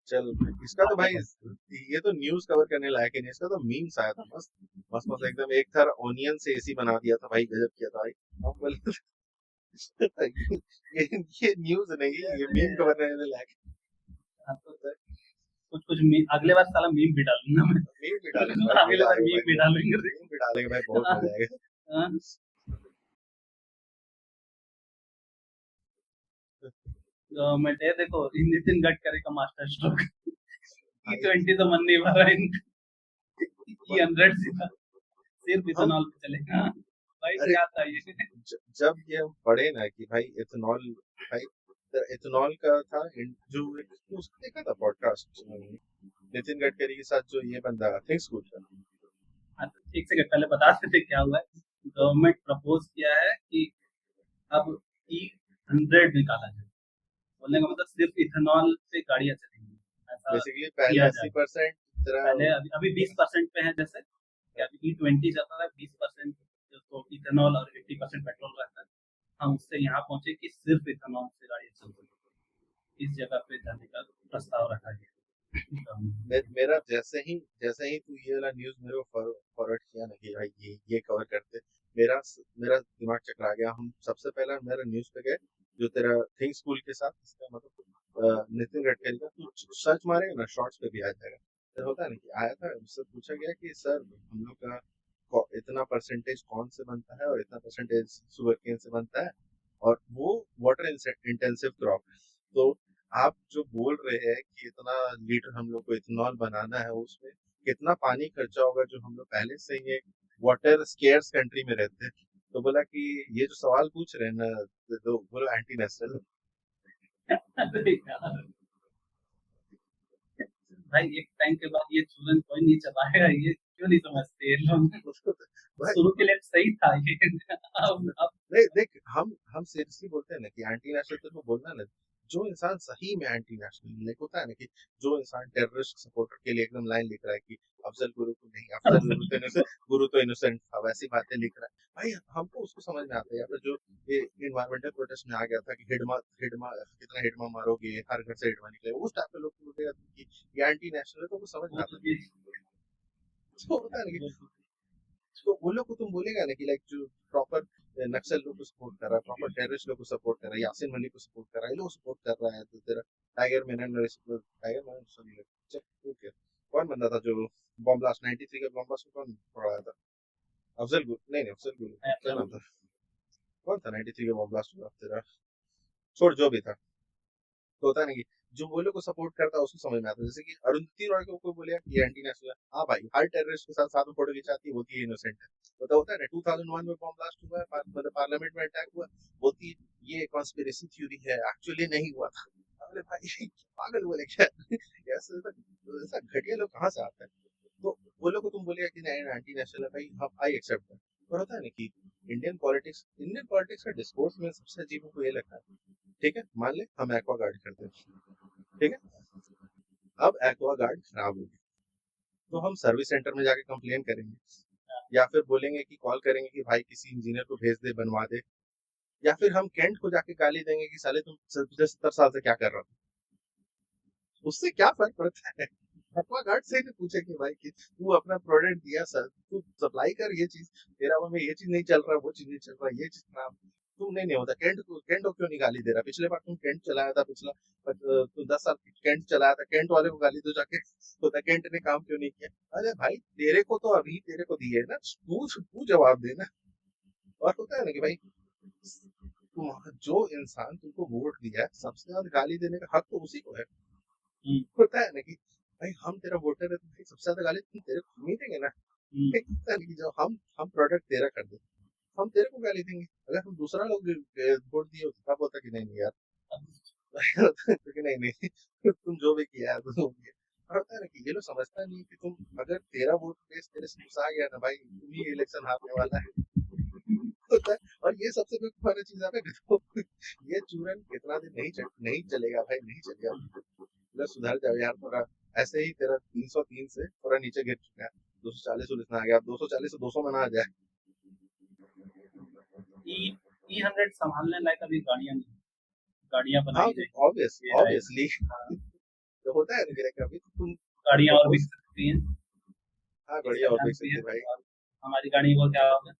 चल इसका तो आगे भाई, बढ़। ये तो न्यूज कवर करने लायक ही नहीं, इसका तो मीम्स आया था मस्त मस्त मस्त एकदम। एक था ओनियन से एसी बना दिया था भाई, गजब किया था भाई। अब बोले ये न्यूज नहीं, ये मीम कवर करने लायक हाँ, तो कुछ कुछ अगले बार साला मीम भी डालूंगा मैं। मीम भी डालेंगे भाई, अगले मजा बार आएगा मीम भाई, भी डालेंगे। मीम भी डालेंगे भाई, बहुत मजा आएगा। हाँ, गवर्नमेंट है देखो, नितिन गडकरी का मास्टर स्ट्रोक। भाई E20 तो मन नहीं भर रहा इनका, E100 सीधा सिर्फ हम इथेनॉल पे चलेगा। भाई अरे क्या था ये? जब ये हम पढ़े ना कि भाई इथेनॉल, भाई इथेनॉल का था जो उसका देखा था पॉडकास्ट नितिन गडकरी के साथ, जो ये बंदा थिंक स्कूल का। हाँ, तो एक सेकंड पहले बता देते क्या हुआ है। गवर्नमेंट प्रपोज किया है कि अब E100 निकाला जाए। बोलने का मतलब सिर्फ इथेनॉल पे गाड़ियां चलेंगी, ऐसा बेसिकली पहले किया जाए। 80% तेरा पहले अभी 20% पे है, जैसे कि अभी E20 चलता है 20% तो इथेनॉल और 80% पेट्रोल रहता है। हम उससे यहाँ पहुंचे कि सिर्फ इथेनॉल से गाड़ियां चलती, इस जगह पे जाने का प्रस्ताव रखा गया। मेरा जैसे ही तू ये वाला न्यूज मेरे को फॉरवर्ड किया ना कि भाई ये कवर करते, मेरा मेरा दिमाग चकरा गया। हम सबसे पहला मेरा न्यूज पे गए, जो तेरा थिंक स्कूल के साथ, इसका मतलब नितिन गडकरी का तू सर्च मारेगा ना, शॉर्ट्स पे भी आ जाएगा। फिर होता है ना कि आया था, उससे पूछा गया कि सर हम लोग का इतना परसेंटेज कौन से बनता है और इतना परसेंटेज शुगर केन से बनता है, और वो वाटर इंटेंसिव क्रॉप है। तो आप जो बोल रहे हैं कि इतना लीटर हम लोग को इथेनॉल बनाना है, उसमें कितना पानी खर्चा होगा, जो हम लोग पहले से ही एक वाटर स्केर्स कंट्री में रहते हैं। तो बोला कि ये जो सवाल पूछ रहे हैं ना, तो बोलो एंटी नेशनल। अरे यार, भाई एक टाइम के बाद ये चूरन कोई नहीं चलाएगा, ये क्यों नहीं समझते ये लोग। उसको तो भाई शुरू के लिए सही था ये। अब देख देख, हम सीरियसली बोलते हैं ना कि एंटी नेशनल, तेरे को बोलना है ना, जो इंसान सही में एंटी नेशनल लाइक होता है ना, कि जो इंसान टेररिस्ट सपोर्टर के लिए एकदम लाइन लिख रहा है कि अफजल गुरु को नहीं, अफजल गुरु तो इनोसेंट था, वैसी बातें लिख रहा है भाई, हमको उसको समझ में आता है। या फिर जो ये इन्वायरमेंटल प्रोटेस्ट में आ गया था कि हिडमा हिडमा कितना हिडमा मारोगे, हर घर से हिडमा निकले, उस टाइप के लोग को बोलेगा कि ये एंटी नेशनल है, तो वो समझ में वो आता तो है। चीज तो होता है ना कि वो तो तो वो लोग को तुम बोलेगा ना कि लाइक जो प्रॉपर नक्सल लोग को सपोर्ट कर रहा है, प्रॉपर टेररिस्ट लोग को सपोर्ट कर रहा है, यासिन मलिक को सपोर्ट कर रहा है, ये लोग सपोर्ट कर रहा है, तो तेरा tiger Memon sorry, check okay, कौन बंदा था जो बॉम्ब ब्लास्ट 93 का बॉम्ब ब्लास्ट कौन पकड़ाया था? अफजल गुरु नहीं नहीं, अफजल गुरु क्या ऐसा नाम था, कौन था 93 का बॉम्ब ब्लास्ट हुआ तेरा, छोड़ जो भी था। तो होता है ना कि जो वो लोग को सपोर्ट करता है उसको समझ में आता है। जैसे कि अरुंधति रॉय को कोई बोलेगा कि ये एंटी नेशनल है, हाँ भाई हर टेररिस्ट के साथ साथ में फोटो खिंचाती है, होती है इनोसेंट है। तो होता है ना 2001 में बॉम्ब ब्लास्ट हुआ है, मतलब पार्लियामेंट में अटैक हुआ, बोलती है ये कॉन्स्पिरेसी थ्योरी है, एक्चुअली नहीं हुआ था। अरे भाई पागल बोले क्या? ऐसा ऐसा घटिया लोग कहाँ से आता है? तो वो लोग को तुम बोलेगा कि नहीं एंटी नेशनल है भाई, हम आई एक्सेप्ट दैट। पर होता है ना कि इंडियन पॉलिटिक्स का डिस्कोर्स में सबसे अजीब हमको ये लगता है, ठीक है मान ले हम एक्वा गार्ड करते हैं, ठीक है, अब एक्वा गार्ड खराब हो गया, तो हम सर्विस सेंटर में जाके कंप्लेन करेंगे, या फिर बोलेंगे कि कॉल करेंगे कि भाई किसी इंजीनियर को भेज दे बनवा दे, या फिर हम कैंट को जाके गाली देंगे कि साले तुम पिछले 70 साल से क्या कर रहा था। उससे क्या फर्क पड़ता है? एक्वा गार्ड से ही पूछे कि भाई कि तू अपना प्रोडक्ट दिया सर, तू सप्लाई कर ये चीज, तेरा में ये चीज नहीं चल रहा, वो चीज नहीं चल रहा, ये चीज खराब, तुम नहीं होता। कैंट को क्यों नहीं गाली दे रहा? पिछले बार तुम कैंट चलाया था, पिछला तुम 10 साल कैंट चलाया था, कैंट वाले को गाली दो जाके, होता कैंट ने काम क्यों नहीं किया? अरे भाई तेरे को तो अभी तेरे को दिए ना, तू जवाब देना। और होता है ना कि भाई जो इंसान तुमको वोट दिया है, सबसे ज्यादा गाली देने का हक तो उसी को है। होता है ना कि भाई हम तेरा वोटर है, तो भाई सबसे ज्यादा गाली तुम तेरे को हम ही देंगे ना। एक होता है ना कि जब हम प्रोडक्ट तेरा कर दे, हम तेरे को गाली देंगे। अगर हम दूसरा लोग वोट दिए होते तब होता कि नहीं नहीं यार, तो कि नहीं नहीं तुम जो भी किया है तो और होता है ना कि ये लोग समझता नहीं कि तुम अगर तेरा वोट बेस तेरे से घुसा गया ना भाई, तुम ही इलेक्शन हारने वाला है। होता है। और ये सबसे बेवकूफाना चीज है, तो ये चूरन कितना दिन नहीं चलेगा भाई, नहीं चलेगा। मतलब सुधर जाओ यार थोड़ा, ऐसे ही तेरा 303 से थोड़ा नीचे गिर चुका है, 240 उलिस में आ गया, अब 240 से 200 में ना आ जाए। ई E100 संभालने लायक अभी गाड़ियां हाँ बनाई तो जाएंगी, ऑब्वियस ये आएगा। ऑब्वियसली हाँ, तो होता है ना कि अभी तो तुम गाड़ियां और बिक प्रपोज, सकती हैं, हाँ इसका बढ़िया और ध्यान देख भी सकते है। हैं भाई। और हमारी गाड़ी को क्या होगा,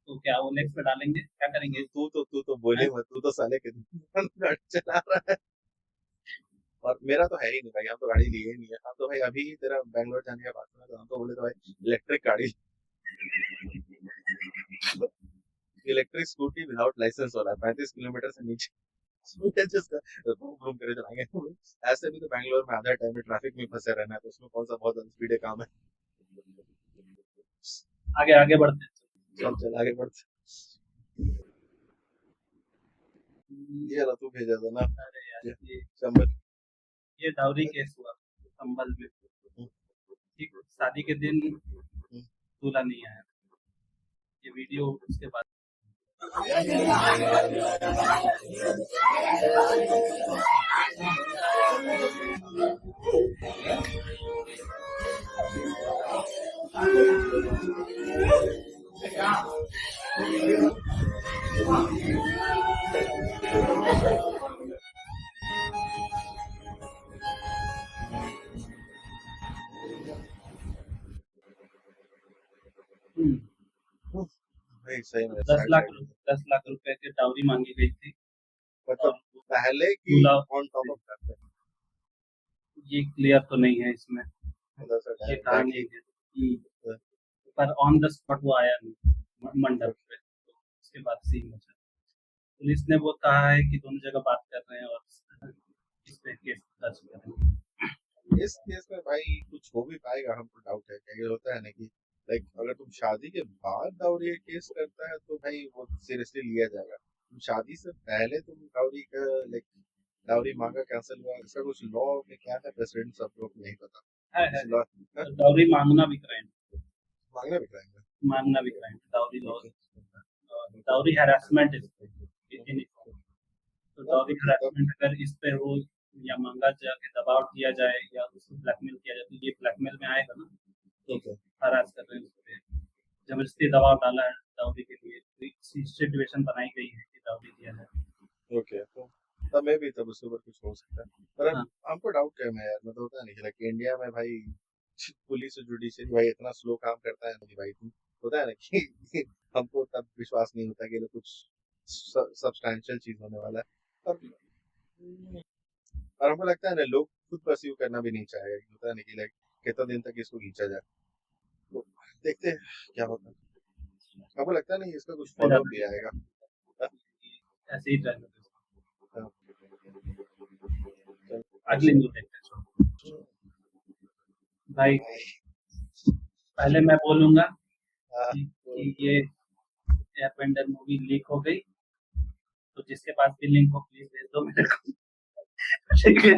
तो क्या वो नेक्स्ट पे डालेंगे, क्या करेंगे? तू तो बोले हैं? मत, तू तो साले के गाड़ी चला रहा है। और मेरा तो है ही नहीं भाई, हम तो गाड़ी लिए ही नहीं है, हम तो भाई अभी तेरा बैंगलोर जाने का बात सुना तो हम तो बोले तो भाई इलेक्ट्रिक गाड़ी, इलेक्ट्रिक स्कूटी विदाउट लाइसेंस वाला 35 किलोमीटर से नीचे स्कूटर जिसका घूम घूम करे चलाएंगे। ऐसे भी तो बैंगलोर में आधा टाइम में ट्रैफिक में फंसे रहना है, तो उसमें कौन सा बहुत ज्यादा स्पीड काम है। आगे आगे बढ़ते हैं। चल चल आगे बढ़ते। ये वाला तू भेजा था ना, अरे यार, ये ये चंबल। ये डाउरी केस हुआ संभल में। ठीक, शादी के दिन दूल्हा नहीं आया, ये वीडियो उसके बाद। भाई सही में 10 सैड लाख सैड। 10 लाख रुपए की डाउरी मांगी गई थी, मतलब और पहले की दूल्हा, ऑन टॉप ऑफ करते ये क्लियर तो नहीं है इसमें, उधर से ये डायरेक्ट कहा बैक नहीं ही। है पर ऑन द स्पॉट वो आया नहीं मंडप पे, तो उसके बाद सीन बचा। पुलिस ने वो कहा है कि दोनों जगह बात कर रहे हैं और इस पे केस दर्ज करेंगे। इस केस में भाई कुछ हो भी पाएगा, हमको डाउट है, क्या ये होता है ना कि लाइक अगर तुम शादी के बाद डाउरी केस करता है तो भाई वो सीरियसली लिया जाएगा। तुम शादी से पहले तुम डाउरी का लाइक डाउरी मांगा कैंसिल हुआ, इसका कुछ लॉ में क्या है प्रेसिडेंट सब लोग नहीं पता। है। इस लॉ डाउरी मांगना भी क्राइम, मांगना भी कराएंगे। मांगना भी crime, dowry law, okay dowry harassment इन, तो हाँ डाउरी तो ठीक है। हरासमेंट अगर इस पे हो या मांगा जाके दबाव दिया जाए या उसको ब्लैकमेल किया जाए, तो ये ब्लैकमेल में आएगा ना, तो ओके हरास कर रहे हैं उस पे, जबरदस्ती दबाव डाला है डाउरी के लिए, तो सिचुएशन बनाई गई है कि डाउरी दिया जाए। ओके तो तब मैं भी तब उसके ऊपर कुछ हो सकता है, पर अब हाँ, हमको डाउट है मैं यार, मतलब होता नहीं लाइक इंडिया में भाई पुलिस और जुडिशरी भाई इतना स्लो काम करता है ना कि भाई तुम होता है ना कि हमको तब विश्वास नहीं होता कि ये लोग कुछ सब्सटैंशियल चीज होने वाला है। और और हमको लगता है ना लोग खुद परस्यू करना भी नहीं चाहेगा, कि होता है ना कि लाइक कितना दिन तक इसको खींचा जाए, तो देखते हैं क्या होता है। हमको लगता है नहीं इसका कुछ मिल फॉलो अप जाता भी आएगा। है ऐसे ही ट्राई करते हाँ, चल हैं। अगली ऐसे न्यूज देखते हैं भाई। भाई पहले मैं बोलूंगा हाँ, कि ये एयरबेंडर मूवी लीक हो गई, तो जिसके पास भी लिंक हो प्लीज भेज दो मेरे को। ठीक है,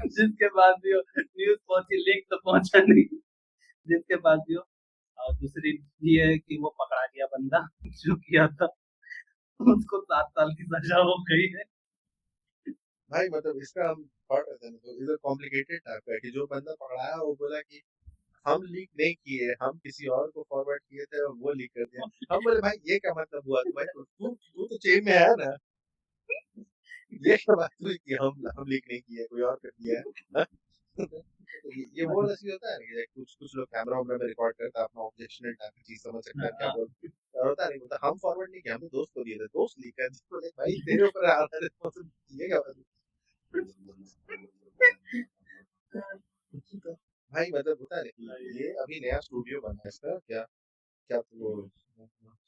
जिसके पास भी हो, न्यूज पहुंची, लिंक तो पहुंचा नहीं, जिसके पास भी हो। और दूसरी ये है कि वो पकड़ा गया बंदा जो किया था, उसको 7 साल की सजा हो गई है। भाई मतलब इसका हम पढ़ रहे थे ना, तो इधर कॉम्प्लिकेटेड टाइप का है कि जो बंदा पकड़ाया वो बोला कि हम लीक नहीं किए, हम किसी और को फॉरवर्ड किए थे और वो लीक कर दिया। हम बोले भाई ये क्या मतलब हुआ, तो भाई तू तू तो चेन में है ना, ये क्या बात हुई कि हम लीक नहीं किए कोई और कर दिया है हाँ? तो ये वो वाला चीज होता है ना कि कुछ कुछ लोग कैमरा वैमरा में रिकॉर्ड करता है अपना ऑब्जेक्शनल टाइप की चीज समझ सकता है क्या बोल, और होता नहीं होता हम फॉरवर्ड नहीं किया, हमने दोस्त को दिए थे, दोस्त लीक कर दिया, बोले भाई तेरे ऊपर आ रहा है रिस्पांसिबिलिटी, ये क्या बात है। भाई मतलब होता है ना कि ये अभी नया स्टूडियो बना है इसका क्या, क्या तो वो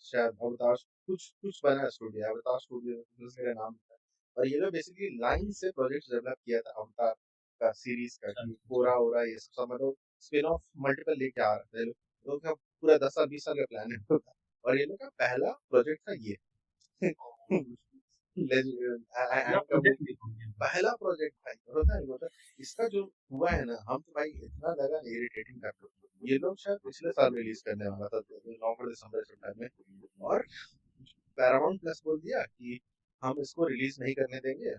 शायद अवतार कुछ कुछ बना है स्टूडियो, अवतार स्टूडियो मेरा नाम है। और ये लोग बेसिकली लाइन से प्रोजेक्ट डेवलप किया था अवतार का सीरीज का, कि कोरा ओरा ये सब मतलब स्पिन ऑफ मल्टीपल लेके आ रहा था ये लोग का पूरा 10 साल 20 साल का प्लान है और ये लोग का पहला प्रोजेक्ट था ये एंड का वो पहला प्रोजेक्ट भाई, और होता है मतलब इसका जो हुआ है ना, हम तो भाई इतना लगा इरिटेटिंग था, ये लोग शायद पिछले साल रिलीज करने वाला था नवंबर दिसंबर से टाइम में, और पैरामाउंट प्लस बोल दिया कि हम इसको रिलीज नहीं करने देंगे,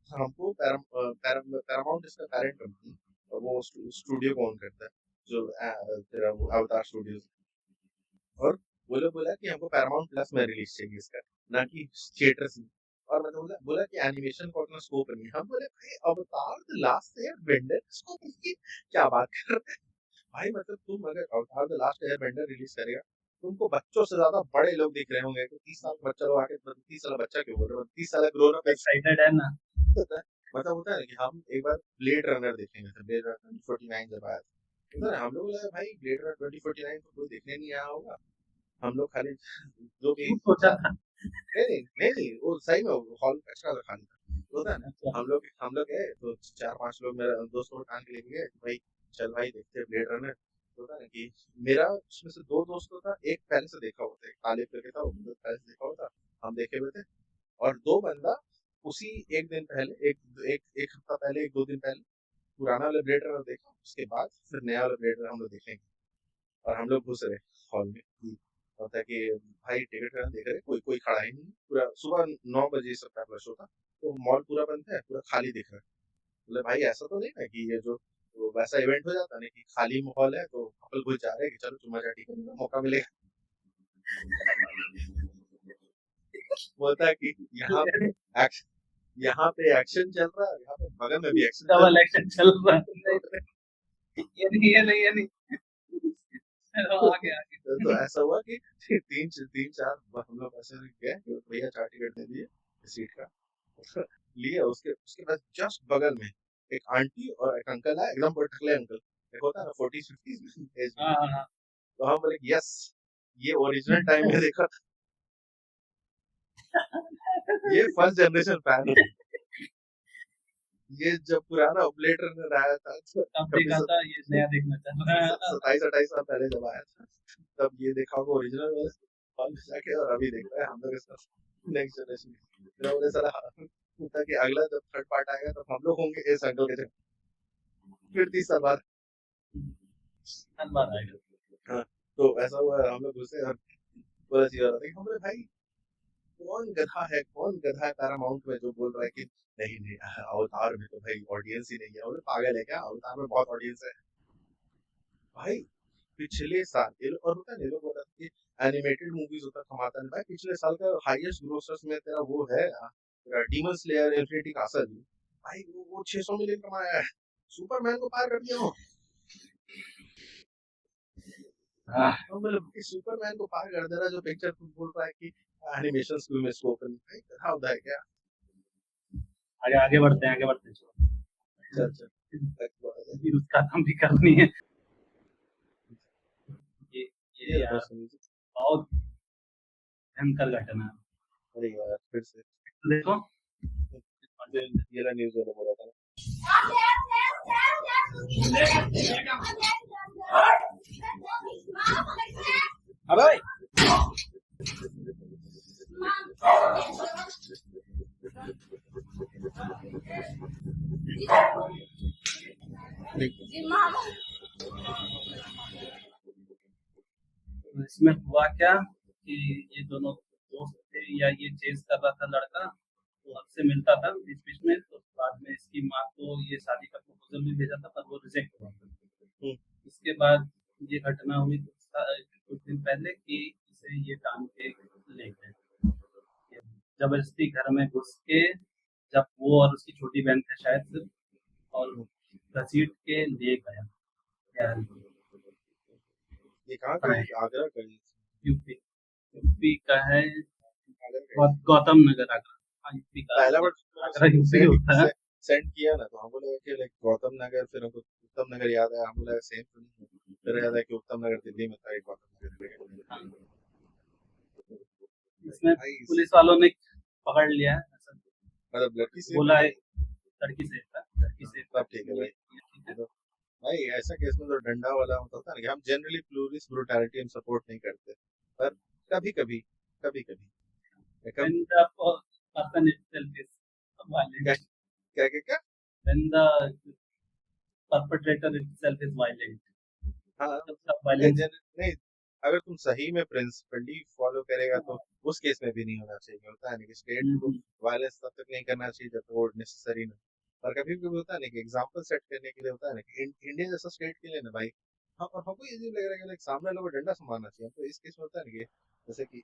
हमको पैरामाउंट इसका पेरेंट कंपनी, और वो स्टूडियो को ओन करता है, जो तेरा वो अवतार स्टूडियोज। और वो लोग बोला कि हमको पैरामाउंट प्लस में रिलीज चाहिए इसका, ना कि थिएटर्स में। और मतलब बोला बोला कि एनिमेशन को उतना स्कोप नहीं है। हम बोले भाई avatar the last airbender scope नहीं है, क्या बात कर रहे हैं भाई। मतलब तुम अगर avatar the last airbender release करेगा, तुमको बच्चों से ज्यादा बड़े लोग दिख रहे होंगे। तो 30 साल का बच्चा लोग आके, मतलब 30 साल बच्चा क्यों बोल रहे हो, 30 साल ग्रोन अप एक्साइटेड है ना। होता है। मतलब होता है ना कि हम एक बार ब्लेड रनर देखेंगे, ब्लेड रनर 49 जब आया था, होता है ना, हम लोग बोला भाई ब्लेड रनर 2049 तो कोई देखने नहीं आया होगा। हम लोग खाली जो भी क्यों सोचा था? नहीं, वो सही में हॉल एक्स्ट्रा था खाली था। होता है ना, अच्छा। हम लोग गए तो 4-5 लोग मेरे दोस्तों को टांग के लेके गए भाई, चल भाई देखते हैं ब्लेड रनर। होता है ना कि मेरा उसमें से 2 दोस्तों था, एक पहले से देखा हुआ था, एक तालिब करके था, वो पहले से देखा हुआ था, हम देखे हुए थे। और 2 बंदा उसी एक दिन पहले, एक हफ्ता पहले, 1-2 दिन पहले पुराना वाला ब्लेड रनर देखा, उसके बाद फिर नया वाला ब्लेड रनर हम लोग देखेंगे। और हम लोग घुस रहे हॉल में होता है कि भाई टिकट करना देख रहे, कोई कोई खड़ा ही नहीं, पूरा सुबह 9 बजे सबका रश होता, तो मॉल पूरा बंद है, पूरा खाली दिख रहा है। बोले भाई ऐसा तो नहीं है कि ये जो तो वैसा इवेंट हो जाता नहीं कि खाली माहौल है तो कपल घुस जा रहे हैं कि चलो चुम्मा चाटी करने का मौका मिलेगा। बोलता है कि एक्शन यहाँ पे एक्शन चल रहा है, यहाँ पे बगल में भी एक्शन चल डबल एक्शन चल रहा है। रहा ये नहीं, ये नहीं, ये नहीं। चलो है। आगे आगे। तो ऐसा हुआ कि तीन चार हम लोग ऐसे गए कि भैया 4 टिकट दे दिए सीट का। लिए उसके उसके बाद जस्ट बगल में एक आंटी और एक अंकल है, एकदम बड़े टकले अंकल, एक होता है ना 40s 50s एज में। हाँ हाँ हाँ। तो हम बोले यस, ये ओरिजिनल टाइम में देखा था, ये फर्स्ट जनरेशन फैन है। ये जब पुराना ब्लेड रनर आया था तो तब कभी देखा था, ये नया देखना चाह रहा है। 27-28 साल पहले जब आया था, तब ये देखा होगा ओरिजिनल वाला हॉल में जाके, और अभी देख रहे हैं हम लोग इसका नेक्स्ट जनरेशन। फिर हमने साला होता कि अगला जब थर्ड पार्ट आएगा तो हम लोग होंगे इस अंकल के जगह, फिर 30 साल बाद। हर बार आएगा। हाँ, तो ऐसा हुआ हम लोग घुसे और बोला चाहिए रहा था कि हमने भाई कौन गधा है पैरामाउंट में जो बोल रहा है कि नहीं नहीं अवतार में तो भाई ऑडियंस ही नहीं है। बोले पागल है क्या, अवतार में बहुत ऑडियंस है भाई। पिछले साल ये लोग, और होता है ना, ये लोग बोल रहे थे कि एनिमेटेड मूवीज होता कमाता नहीं भाई। पिछले साल का हाईएस्ट ग्रोसर्स में तेरा वो है, तेरा डीमन स्लेयर इन्फिनिटी कासल भाई, वो 600 मिलियन कमाया है, सुपरमैन को पार कर दिया हो। हाँ, तो मतलब कि सुपरमैन को पार कर दे रहा जो पिक्चर तुम बोल रहा है कि एनिमेशन स्कूल में स्कोप नहीं भाई, कहा होता है क्या। आगे आगे बढ़ते हैं, आगे बढ़ते हैं। चलो। अच्छा अच्छा अभी उसका काम भी करनी है। ये ये यार बस बहुत भयंकर घटना है। अरे यार फिर से देखो। ये रहा न्यूज़ वाला बोला था अबे भाई। इसमें हुआ क्या कि ये दोनों दोस्त थे, या ये चेज कर रहा था लड़का, तो आपसे मिलता था बीच बीच में, तो बाद में इसकी माँ को ये शादी का प्रपोजल भी भेजा था, पर वो रिजेक्ट हुआ था। इसके बाद ये घटना हुई कुछ दिन पहले कि इसे ये टांग के ले गए, जबरदस्ती घर में घुस के, जब वो और उसकी छोटी बहन थे शायद सिर्फ, और घसीट के ले गया यार। ये कहाँ का है, आगरा का है? यूपी, यूपी का है। आगरा का है। गौतम नगर आगरा। हाँ, यूपी का पहला बार आगरा यूपी होता है। सेंड किया ना, तो हम बोले कि लाइक गौतम नगर, फिर हमको उत्तम नगर याद है, हम बोले सेम तो नहीं है। फिर याद है कि उत्तम नगर दिल्ली में था, एक गौतम नगर हाँ, इसमें भाई पुलिस वालों ने पकड़ लिया है ऐसा, मतलब लड़की से बोला है लड़की से था, लड़की से तब ठीक है भाई। ठीक है। तो भाई ऐसा केस में तो डंडा वाला होता है ना कि हम जनरली पुलिस ब्रूटैलिटी हम सपोर्ट नहीं करते, पर कभी कभी कभी कभी When the person itself is क्या violent, क्या क्या क्या when the perpetrator itself is violent, हाँ तब सब violence। नहीं, अगर तुम सही में प्रिंसिपली फॉलो करेगा तो उस केस में भी नहीं होना चाहिए। होता है ना कि स्टेट को वायलेंस तब तक नहीं करना चाहिए जब तक वो नेसेसरी ना, और कभी-कभी होता है ना कि एग्ज़ाम्पल सेट करने के लिए होता है ना कि इंडिया जैसा स्टेट के लिए ना भाई और हमको ये अजीब लग रहा है कि लाइक सामने वाले को डंडा से मारना चाहिए। तो इस केस में होता है ना कि जैसे कि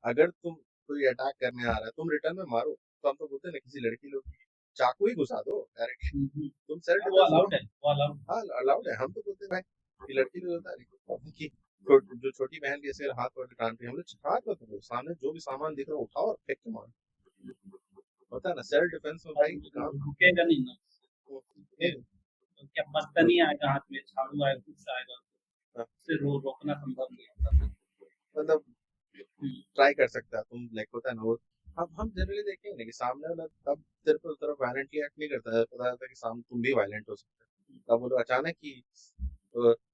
अगर तुम कोई अटैक करने आ रहा है, तुम रिटर्न में मारो, तो हम तो बोलते हैं ना किसी लड़की लोग की चाकू ही घुसा दो डायरेक्टली, तुम सेल्फ वो डिफेंस में हो। अलाउड है, वो अलाउड है। हाँ, अलाउड है। हम तो बोलते हैं भाई कि लड़की लोग होता है ना कि जो छोटी बहन भी ऐसे हाथ पकड़ के टांगती है, हम लोग हाथ मत पकड़ो, सामने जो भी सामान दिख रहा है उठाओ और फेंक के मारो। होता है ना सेल्फ डिफेंस में और भाई काम रुकेगा नहीं ना, नहीं तो क्या बर्तन ही आएगा हाथ में, झाड़ू आएगा, कुछ आएगा, हाँ, उससे रोकना संभव नहीं होता। मतलब हम्म, ट्राई कर सकता है तुम लाइक होता है ना वो हम जनरली देखेंगे ना कि सामने वाला तब तेरे पे तरफ वायलेंटली एक्ट नहीं करता है, पता है कि सामने तुम भी वायलेंट हो सकते हो, तब वो लोग अचानक ही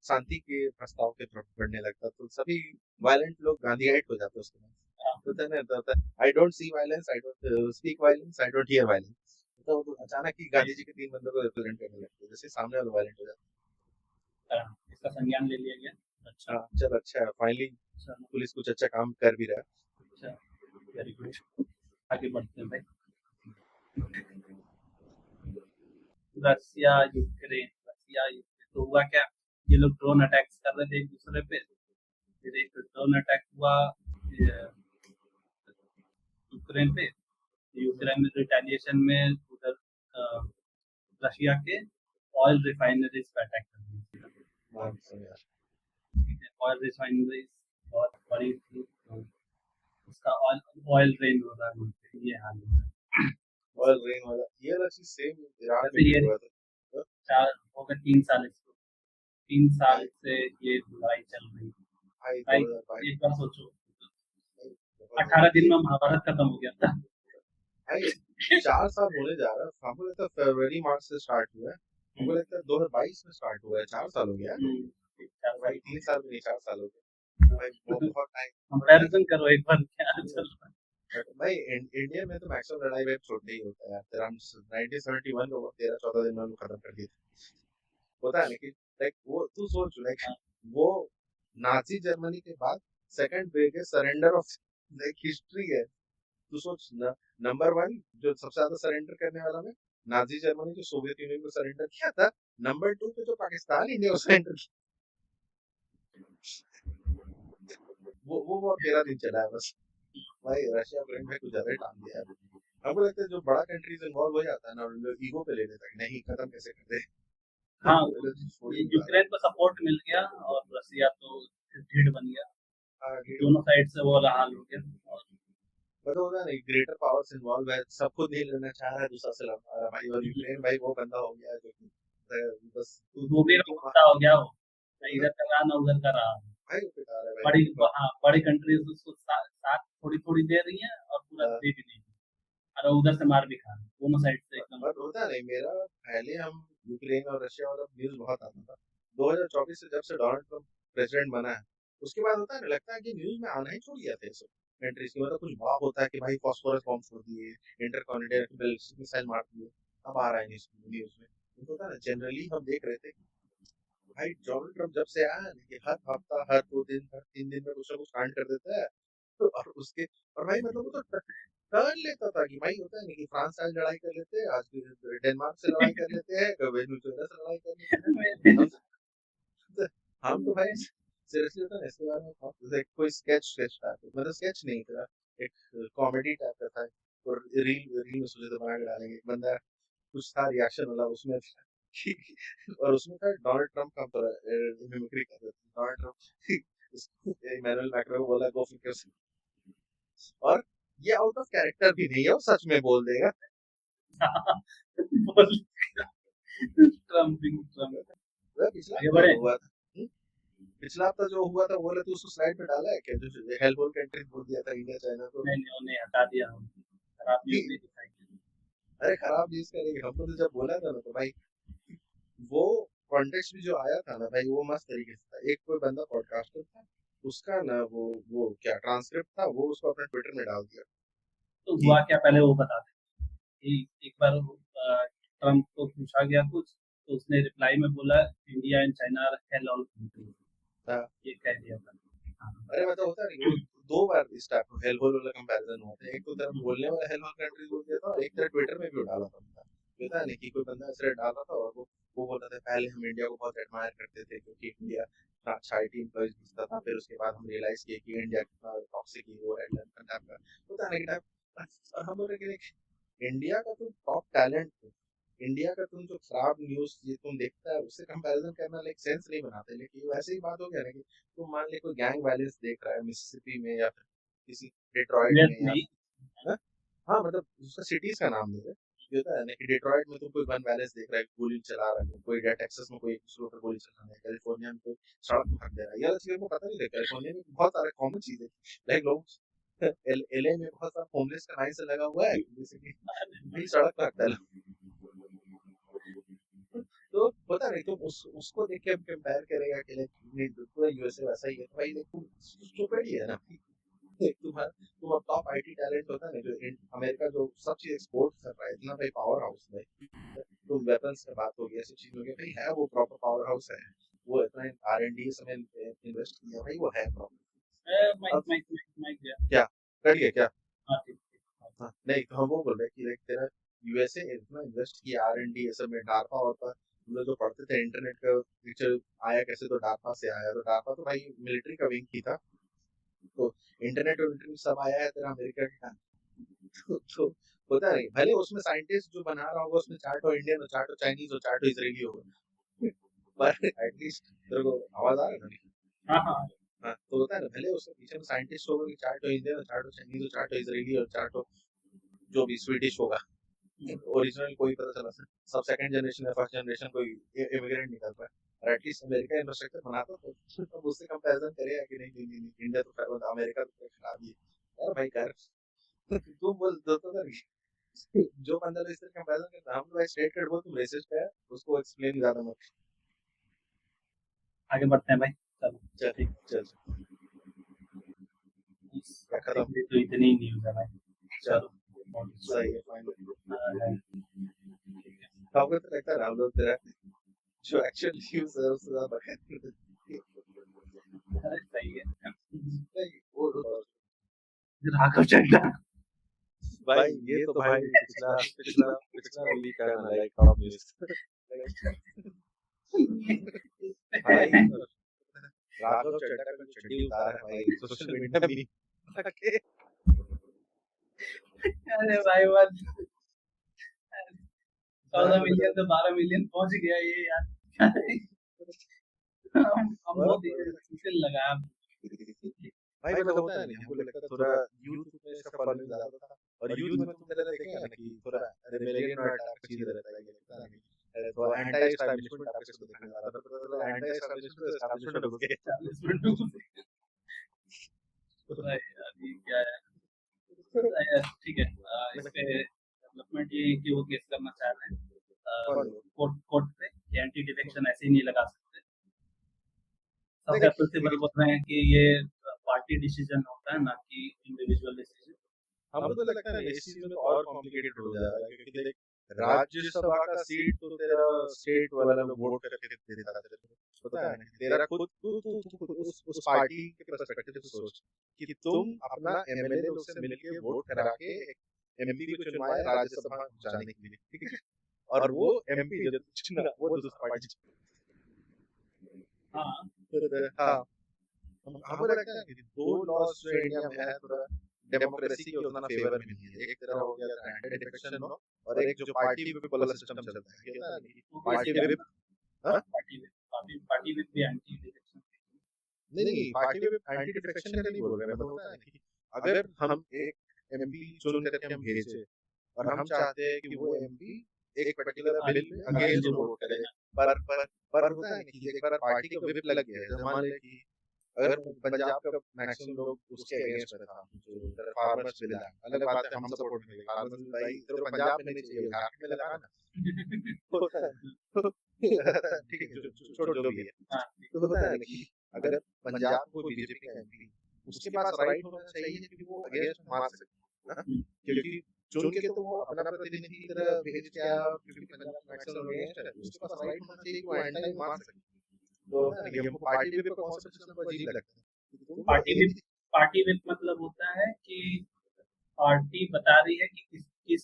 शांति के प्रस्ताव के तरफ बढ़ने लगता है, तो सभी वायलेंट लोग गांधीआइट हो जाते हैं उसके बाद। हाँ, होता है ना होता है I don't see violence, I don't speak violence, I don't hear violence, तो वो अचानक ही गांधी जी के 3 बंदों को रिप्रेजेंट करने लगते हैं जैसे सामने वाला वायलेंट हो जाता हाँ, इसका संज्ञान ले लिया गया। है। अच्छा, हाँ चल अच्छा है, फाइनली चलो, पुलिस कुछ अच्छा काम कर भी रहा अच्छा, वेरी गुड, आगे बढ़ते हैं भाई। रसिया यूक्रेन, रसिया यूक्रेन तो हुआ क्या, ये लोग ड्रोन अटैक्स कर रहे थे एक दूसरे पे, फिर एक ड्रोन अटैक हुआ ये, यूक्रेन पे। यूक्रेन में रिटेलिएशन में उधर अ, रशिया के ऑयल रिफाइनरीज पे अटैक कर दिया। है। हाँ यार ठीक है, ऑयल रिफाइनरीज बहुत बड़ी थी, तो उसका ऑयल ऑयल ड्रेन हो रहा है वहाँ पे, ये हाल हो रहा है। ऑयल रेन वाला ये वाला चीज सेम ईरान में वैसे भी ये हुआ था। चार हो गए 3 साल इसको, 3 साल भाई से ये लड़ाई चल रही है भाई भाई। 2022 एक बार सोचो, भाई बहुत ज्यादा 18 दिन में महाभारत खत्म हो गया था। भाई 4 साल होने जा रहा है, हमको लगता है फरवरी मार्च से स्टार्ट हुआ है, हमको लगता है 2022 में स्टार्ट हुआ है, 4 साल हो गया है। चार भाई साल 3 साल भी नहीं 4 साल हो गए भाई, वो बहुत टाइम। और भाई कंपैरिजन करो एक बार क्या चल रहा भाई इंडिया में तो मैक्सिमम लड़ाई भाई छोटे ही होता है यार, तेरा 1971 में वो 13-14 दिन में वो खत्म कर दिए थे। होता है ना कि लाइक वो तू सोच लाइक है। वो नाजी जर्मनी के बाद second biggest surrender of like history है। तू सोच न, नंबर 1 जो सबसे ज्यादा सरेंडर करने वाला में नाजी जर्मनी जो सोवियत यूनियन को सरेंडर किया था, नंबर 2 पे जो पाकिस्तान इंडिया को सरेंडर किया, वो और 13 दिन चला है बस। भाई रशिया यूक्रेन में कुछ ज्यादा ही टांग दिया है। हमको लगता है जो बड़ा कंट्रीज इन्वॉल्व हो जाता है ना, उन लोग ईगो पे ले लेता है कि नहीं खत्म कैसे कर दे। हाँ, वो लोग छोड़ ही नहीं पा रहे। यूक्रेन को सपोर्ट मिल गया और रसिया तो ढीठ बन गया, आगे दोनों साइड से वो वाला हाल हो गया। और मतलब होता है ना ग्रेटर पावर्स इन्वॉल्व है, सब खुद नहीं लड़ना चाह रहा है, दूसरा से लड़ पा रहा है भाई, और यूक्रेन भाई वो बंदा हो गया है जो कि बस तू वो भी तू तू कुत्ता हो गया वो, ना मतलब इधर का रहा ना उधर का रहा। भाई वो पिटा रहा है बड़ी, भाई। हाँ, बड़ी कंट्रीज उसको साथ थोड़ी थोड़ी दे रही है और पूरा हाँ, दे भी नहीं, और उधर से मार भी खा रहा है, दोनों साइड से एकदम। और होता नहीं मेरा पहले हम यूक्रेन और रशिया वाला न्यूज बहुत आता था, 2024 से जब से डोनाल्ड ट्रम्प प्रेसिडेंट बना है उसके बाद होता है ना लगता है कि न्यूज में आना ही छोड़ दिया था ये सब कंट्रीज की, मतलब कुछ भाव होता है कि भाई फॉस्फोरस बॉम्ब छोड़ दिए, इंटरकॉन्टिनेंटल बैलिस्टिक मिसाइल मार दिए, अब आ रहा है न्यूज में। तो होता है ना जनरली हम देख रहे थे कि भाई डोनाल्ड ट्रम्प जब से आया है ना कि हर हफ्ता हर 2 दिन हर 3 दिन में कुछ ना कुछ कांड कर देता है, तो और उसके और भाई मतलब वो तो टर्न लेता था कि भाई होता है ना कि फ्रांस से आज लड़ाई कर लेते हैं, आज फिर डेनमार्क से लड़ाई कर लेते हैं, कभी वेनेजुएला से लड़ाई कर लेते हैं। हम हम तो भाई सीरियसली होता है ना इसके बारे में कोई स्केच था, मतलब स्केच नहीं था, एक कॉमेडी टाइप का था, और रील रील में सोचे तो बना के डालेंगे, एक बंदा कुछ था रिएक्शन वाला उसमें था और उसमें था डोनाल्ड ट्रम्प का मिमिक्री कर रहे थे डोनाल्ड ट्रम्प इमैनुअल मैक्रो को बोला गो फिकर, और ये आउट ऑफ कैरेक्टर भी नहीं है, वो सच में बोल देगा। ट्रम्पिंग ट्रम्प। वह पिछला आगे हफ्ता बढ़े। जो हुआ था, पिछला हफ्ता जो हुआ था बोले तो उसको स्लाइड में डाला है क्या, जो हेल्पफुल कंट्रीज बोल दिया था इंडिया चाइना को। नहीं नहीं, उन्हें हटा दिया हम, खराब न्यूज कि नहीं दिखाई। अरे खराब चीज करेंगे, हमको तो जब बोला था ना तो भाई वो कॉन्टेक्स्ट भी जो आया था ना भाई वो मस्त तरीके से था, एक कोई बंदा पॉडकास्टर था, उसका ना वो क्या ट्रांसक्रिप्ट था, वो उसको अपने ट्विटर में डाल दिया तो कि हुआ क्या पहले वो बता दें कि एक बार ट्रम्प को पूछा गया कुछ, तो उसने रिप्लाई में बोला India and China are hell all countries, था। ये कह दिया था। हाँ, अरे मतलब होता नहीं वो 2 बार इस टाइप का हेल होल वाला कंपैरिजन हुआ था, एक तो तरफ बोलने वाला हेल होल कंट्रीज बोल दिया था और एक तरफ ट्विटर में भी डाला था, पता नहीं कि कोई बंदा ऐसे डाल रहा था और वो बोल रहा था पहले हम इंडिया को बहुत एडमायर करते थे क्योंकि इंडिया इतना अच्छा आईटी एम्प्लॉयज भेजता था, फिर उसके बाद हम रियलाइज किए कि इंडिया कितना टॉक्सिक वो है टाइप का पता नहीं टाइप। और हम बोल रहे कि इंडिया का तुम टॉप टैलेंट हो, इंडिया का तुम जो खराब न्यूज ये तुम देखता है उससे कंपैरिजन करना लाइक सेंस नहीं बनाते। लेकिन वैसे ही बात हो गया ना कि तुम मान ले कोई गैंग वायलेंस देख रहा है मिसिसिपी में या फिर किसी डिट्रॉइट यूएस में में या ही हाँ हाँ, मतलब उसका सिटीज का नाम दे रहे ये होता है ना कि डिट्रॉइट में तुम कोई गन वायलेंस देख रहा है, गोली चला रहा है कोई, टेक्सास में कोई दूसरों पर गोली चला रहा है, कैलिफोर्निया में कोई सड़क पर हक दे रहा है, ये वाला चीजें को पता नहीं है। कैलिफोर्निया में बहुत सारे कॉमन चीजें लाइक लोग एलए में बहुत सारा होमलेस का लाइन से लगा हुआ है बेसिकली भाई सड़क पर हक डाला। तो पता नहीं तुम उसको देख के कंपेयर करेगा कि लाइक नहीं पूरा यूएसए वैसा ही है, तो भाई देख तुम स्टूपिड ही है ना। तुम अब टॉप आईटी टैलेंट होता है ना जो अमेरिका जो सब चीज एक्सपोर्ट कर रहा है इतना भाई पावर हाउस है। तुम वेपन्स की बात होगी ऐसी चीज होगी भाई है वो प्रॉपर पावर हाउस है, वो इतना आर&डी में इन्वेस्ट किया भाई वो है प्रॉपर। माइक अब माइक माइक माइक गया। क्या कट गया क्या? हाँ ठीक ठीक। हाँ, नहीं तो हम वो बोल रहे हैं कि लाइक तेरा यूएसए इतना इन्वेस्ट किया आर&डी ये सब में, डार्पा और पर हम लोग जो पढ़ते थे इंटरनेट का फीचर आया कैसे, तो डार्पा से आया, तो डार्पा तो भाई मिलिट्री का विंग ही था। तो इंटरनेट और इंटरनेट सब आया है तेरा अमेरिका के टाइम। तो होता नहीं भले उसमें साइंटिस्ट जो बना रहा होगा उसमें चार तो इंडियन हो, चार तो चाइनीज हो, चार तो इसराइली होगा पर एटलीस्ट तेरे को आवाज आ रहा है ना। हाँ हाँ हाँ तो होता है ना भले उसके पीछे में साइंटिस्ट होगा कि चार तो इंडियन हो, चार तो चाइनीज हो, चार तो इसराइली और चार तो जो भी स्वीडिश होगा, ओरिजिनल कोई पता चला सब सेकंड जनरेशन या फर्स्ट जनरेशन कोई इमिग्रेंट निकल पाए और एटलीस्ट अमेरिका इंफ्रास्ट्रक्चर बनाता तो अब उससे कंपैरिजन करेगा कि नहीं नहीं नहीं, नहीं इंडिया तो अमेरिका तो खराब ही है यार भाई कर। तुम बोल दो तो जो बंदा तो इस तरह कंपैरिजन करता है हम तो भाई स्ट्रेट कट बोल तुम रेसिस्ट है उसको एक्सप्लेन ज्यादा मत। आगे बढ़ते हैं भाई। चलो चल ठीक। चल इस क्या हफ्ते खत्म। के लिए तो इतनी ही न्यूज़ है भाई। चल चलो बहुत सही है फाइन। है। ठीक है। आपको तो लगता है हम लोग तेरा जो एक्चुअल न्यूज है उससे ज्यादा बखैर अरे सही है। नहीं वो राघव चड्ढा। भाई ये तो भाई पिछला पिछला पिछला वीक का ना लाइक टॉप न्यूज़ भाई राघव चड्ढा का जो चड्डी उतारा है भाई सोशल मीडिया में के अरे भाई बस 14 मिलियन से 12 मिलियन पहुंच गया ये यार। हम बहुत मुश्किल लगा। भाई मतलब होता है नहीं हमको लगता है थोड़ा यूथ में इसका फॉलोइंग ज्यादा था और यूथ में तुम तेरा देखेगा ना कि थोड़ा रेबेलियन और टाइप चीज रहता है, ये लगता है नहीं तो एंटी एस्टैब्लिशमेंट टाइप से देखने जा रहा था, पता चला एंटी एस्टैब्लिशमेंट एस्टैब्लिशमेंट हो गया। 40 मिनटों को भाई यार ये क्या है यार। ठीक है। इस पे डेवलपमेंट ये है कि वो केस करना चाह रहे हैं कोर्ट कोर्ट पे कि एंटी डिफेक्शन ऐसे ही नहीं लगा सकते। सब देखिए प्रिंसिपल बोल रहे हैं कि ये पार्टी डिसीजन होता है ना कि इंडिविजुअल डिसीजन। हमको तो लगता है इस चीज में तो और कॉम्प्लिकेटेड हो जा रहा है क्योंकि देख राज्यसभा का सीट तो तेरा स्टेट वाला लोग वोट करके दे देता है, पता है ना तेरा खुद खुद उस पार्टी के पर्सपेक्टिव से सोच कि तुम अपना एमएलए लोग से मिलके वोट करा के एमपी को चुनवाए राज्यसभा जाने के लिए, ठीक है, और वो एमपी जो चुना वो दूसरा पार्टी हाँ हाँ हमको लगता है कि दो लॉस जो इंडिया में है थोड़ा डेमोक्रेसी के उतना फेवर में नहीं है। एक तरह हो गया एंटी डिफेक्शन लॉ और एक जो पार्टी विप वाला सिस्टम चलता है कहता है कि पार्टी विप हाँ पार्टी विप भी एंटी डिफेक्शन। नहीं पार्टी विप एंटी डिफेक्शन का नहीं बोल रहे मैं, होता है कि अगर हम एक एमपी चुन करके हम भेजे और हम चाहते हैं कि वो एमपी एक पर्टिकुलर बिल में अगेंस्ट वोट करे पर होता है कि एक बार पार्टी का विप लग गया है, मान ले कि अगर पंजाब का मैक्सिमम लोग उसके अगेंस्ट में था जो फार्मर्स बिल है, अलग बात है हम सपोर्ट करेंगे फार्मर्स बिल भाई तो पंजाब में नहीं चाहिए बिहार में लगा ना होता है ठीक है छोड़ जो भी है तो होता है कि अगर पंजाब को बीजेपी का एमपी उसके पास राइट होना चाहिए कि वो अगेंस्ट मार सके क्योंकि चुन के तो वो अपना प्रतिनिधि की तरह भेज के आया क्योंकि पंजाब मैक्सिमम अगेंस्ट है उसके पास राइट होना चाहिए कि वो एंटी मार सके। तो हमको पार्टी विप का कॉन्सेप्ट सिस्टम अजीब लगता है। पार्टी विप मतलब होता है कि पार्टी बता रही है कि किस किस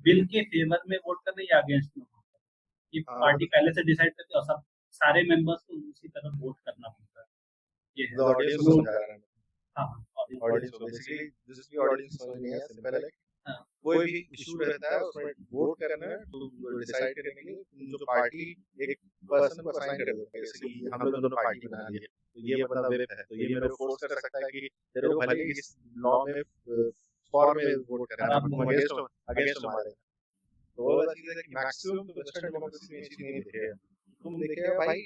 बिल के फेवर में वोट कर रहे हैं या अगेंस्ट में वोट कर रहे हैं। ये हाँ पार्टी पहले से डिसाइड करती है और सब सारे मेंबर्स को उसी तरह वोट करना पड़ता है। ये है। ऑडियंस को वो समझा रहा है हाँ हाँ audience ऑडियंस को को बेसिकली जिसकी ऑडियंस समझ नहीं है सिंपल है हाँ कोई भी इशू रहता है उसमें वोट करना है तो डिसाइड करने के लिए तुम जो पार्टी एक पर्सन को असाइन कर दो जैसे कि हम लोग दोनों पार्टी बना दिए तो ये बंदा विप है तो ये मेरे को फोर्स कर सकता है कि तेरे को भले इस लॉ में फॉर में वोट करना है खराब तुम अगेंस्ट हमारे तो वो वाला चीज है कि मैक्सिमम तो वेस्टर्न डेमोक्रेसी में ये चीज नहीं दिखेगा तुम देखेगा भाई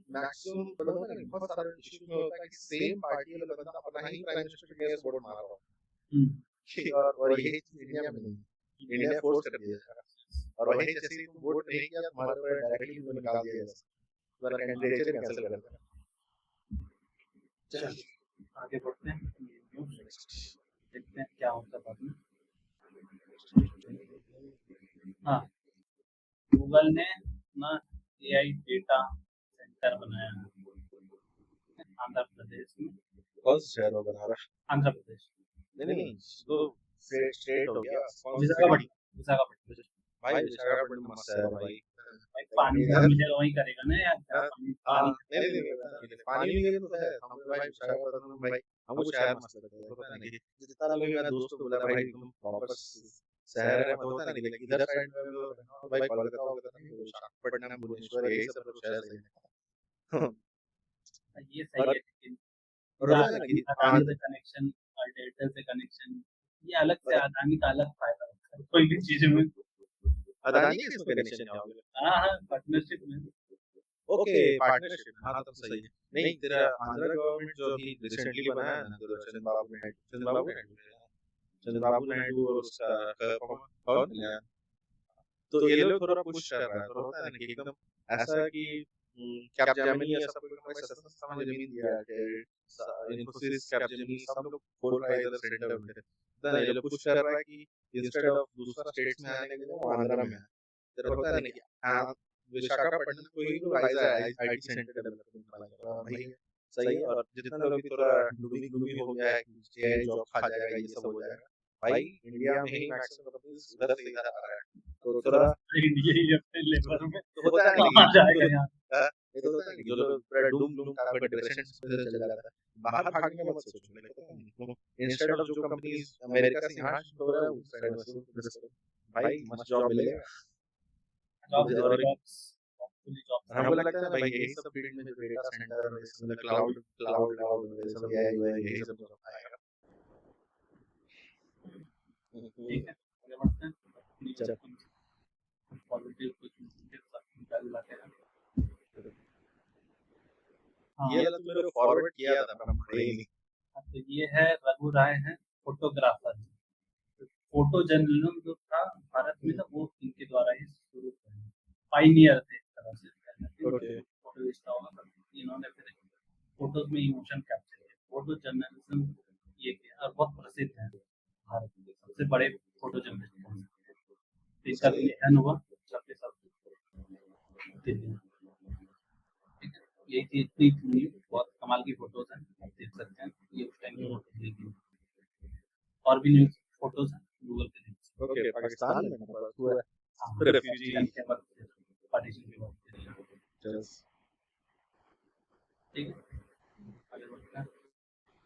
मैक्सिमम बंदा ना बहुत सारे इश्यूज में होता है कि सेम पार्टी वाला बंदा अपना ही प्राइम मिनिस्टर के अगेंस्ट वोट मार रहा हो और यही चीज इंडिया में नहीं है। इंडिया फोर्स कर दिया जाएगा और वही जैसे ही तुम वोट नहीं किया तुम्हारे ऊपर डायरेक्टली तुमको निकाल दिया जाएगा तुम्हारा कैंडिडेचर कैंसिल कर देगा चलिए आगे बढ़ते हैं ये न्यूज़ देखते हैं क्या होता है बाद में। हाँ गूगल ने ना एआई डेटा सेंटर बनाया है आंध्र प्रदेश में। कौन सा शहर में बना रहा आंध्र प्रदेश नहीं नहीं तो स्टेट हो गया कौन सा विशाखापट्टनम विशाखापट्टनम भाई विशाखापट्टनम मस्त शहर है भाई भाई पानी जहाँ मिलेगा वहीं करेगा ना यार जहाँ पानी हाँ पानी नहीं पानी नहीं तो है हम भाई विशाखापट्टनम भाई हमको शहर मस्त लगता है पता नहीं जितना लोग मेरा दोस्त बोला भाई एकदम प्रॉपर शहर है मतलब होता नहीं लेकिन इधर साइड में भाई कोलकाता होगा विशाखापट्टनम भुवनेश्वर यही सब लोग शहर सही है ये सही है लेकिन और होता है ना कि अदानी से कनेक्शन और एयरटेल से कनेक्शन ये अलग से अदानी का अलग फायदा होता है कोई भी चीज में। अदानी के इसमें कनेक्शन क्या होगा हाँ हाँ पार्टनरशिप में ओके पार्टनरशिप हाँ तब सही है नहीं तेरा आंध्र गवर्नमेंट जो अभी रिसेंटली बना है ना तो चंद्रबाबू नायडू और उसका कौन है तो ये लोग थोड़ा पुश कर रहा है तो होता है ना कि एकदम ऐसा कि कैपजेमिनी ऐसा कोई हमें सस्ता में जमीन दिया है कि इन्फोसिस कैपजेमिनी सब लोग खोल रहा है इधर सेंटर में तो ये लोग पुश कर रहा है कि इंस्टेड ऑफ दूसरा स्टेट्स में आने के लिए वो आंध्र में है तो होता है ना कि विशाखापट्टनम को ही लोग आईटी सेंटर डेवलपमेंट वाला भाई सही है और जितना लोग भी थोड़ा डूबी हो गया है एआई जॉब खा जाएगा ये सब हो जाएगा भाई इंडिया में ही मैक्सिमम कंपनीज उधर से इधर आ रहा है तो थोड़ा इंडिया ही अपने लेवल में तो होता है आ जाएगा यहाँ ये तो होता है कि जो लोग पूरा डूम टाइप का डिप्रेशन में चला जाता है बाहर भागने का मत सोचो इंस्टेड ऑफ जो कंपनीज अमेरिका से यहाँ शिफ्ट हो रहा है उस साइड में भाई मस्त जॉब मिलेगा हमको लगता है भाई यही सब फील्ड में जो डेटा सेंटर ये सब क्लाउड ये सब एआई यही सब आएगा ठीक है आगे बढ़ते हैं चल पॉजिटिव कुछ निकाल लाते हैं। हाँ ये वाला तो मेरे को फॉरवर्ड किया था पर पढ़ा ही नहीं तो ये है रघु राय है फोटोग्राफर। फोटो जर्नलिज्म जो था भारत में ना वो इनके द्वारा ही शुरू हुआ पाइनियर थे एक तरह से ओके फोटोइस्ट होगा इन्होंने फिर फोटोज में इमोशन कैप्चर किया फोटो जर्नलिज्म ये किया और बहुत प्रसिद्ध है भारत के सबसे बड़े फोटो जर्नलिस्ट इसका निधन हुआ सबके सब ये थी इतनी थी बहुत कमाल की फोटोज हैं आप देख सकते हैं ये उस टाइम की फोटोज देखी और भी न्यूज फोटोज हैं गूगल पे ओके पाकिस्तान में पूरा रेफ्यूजी के वक्त पार्टीशन के वक्त ठीक है आगे बढ़ते हैं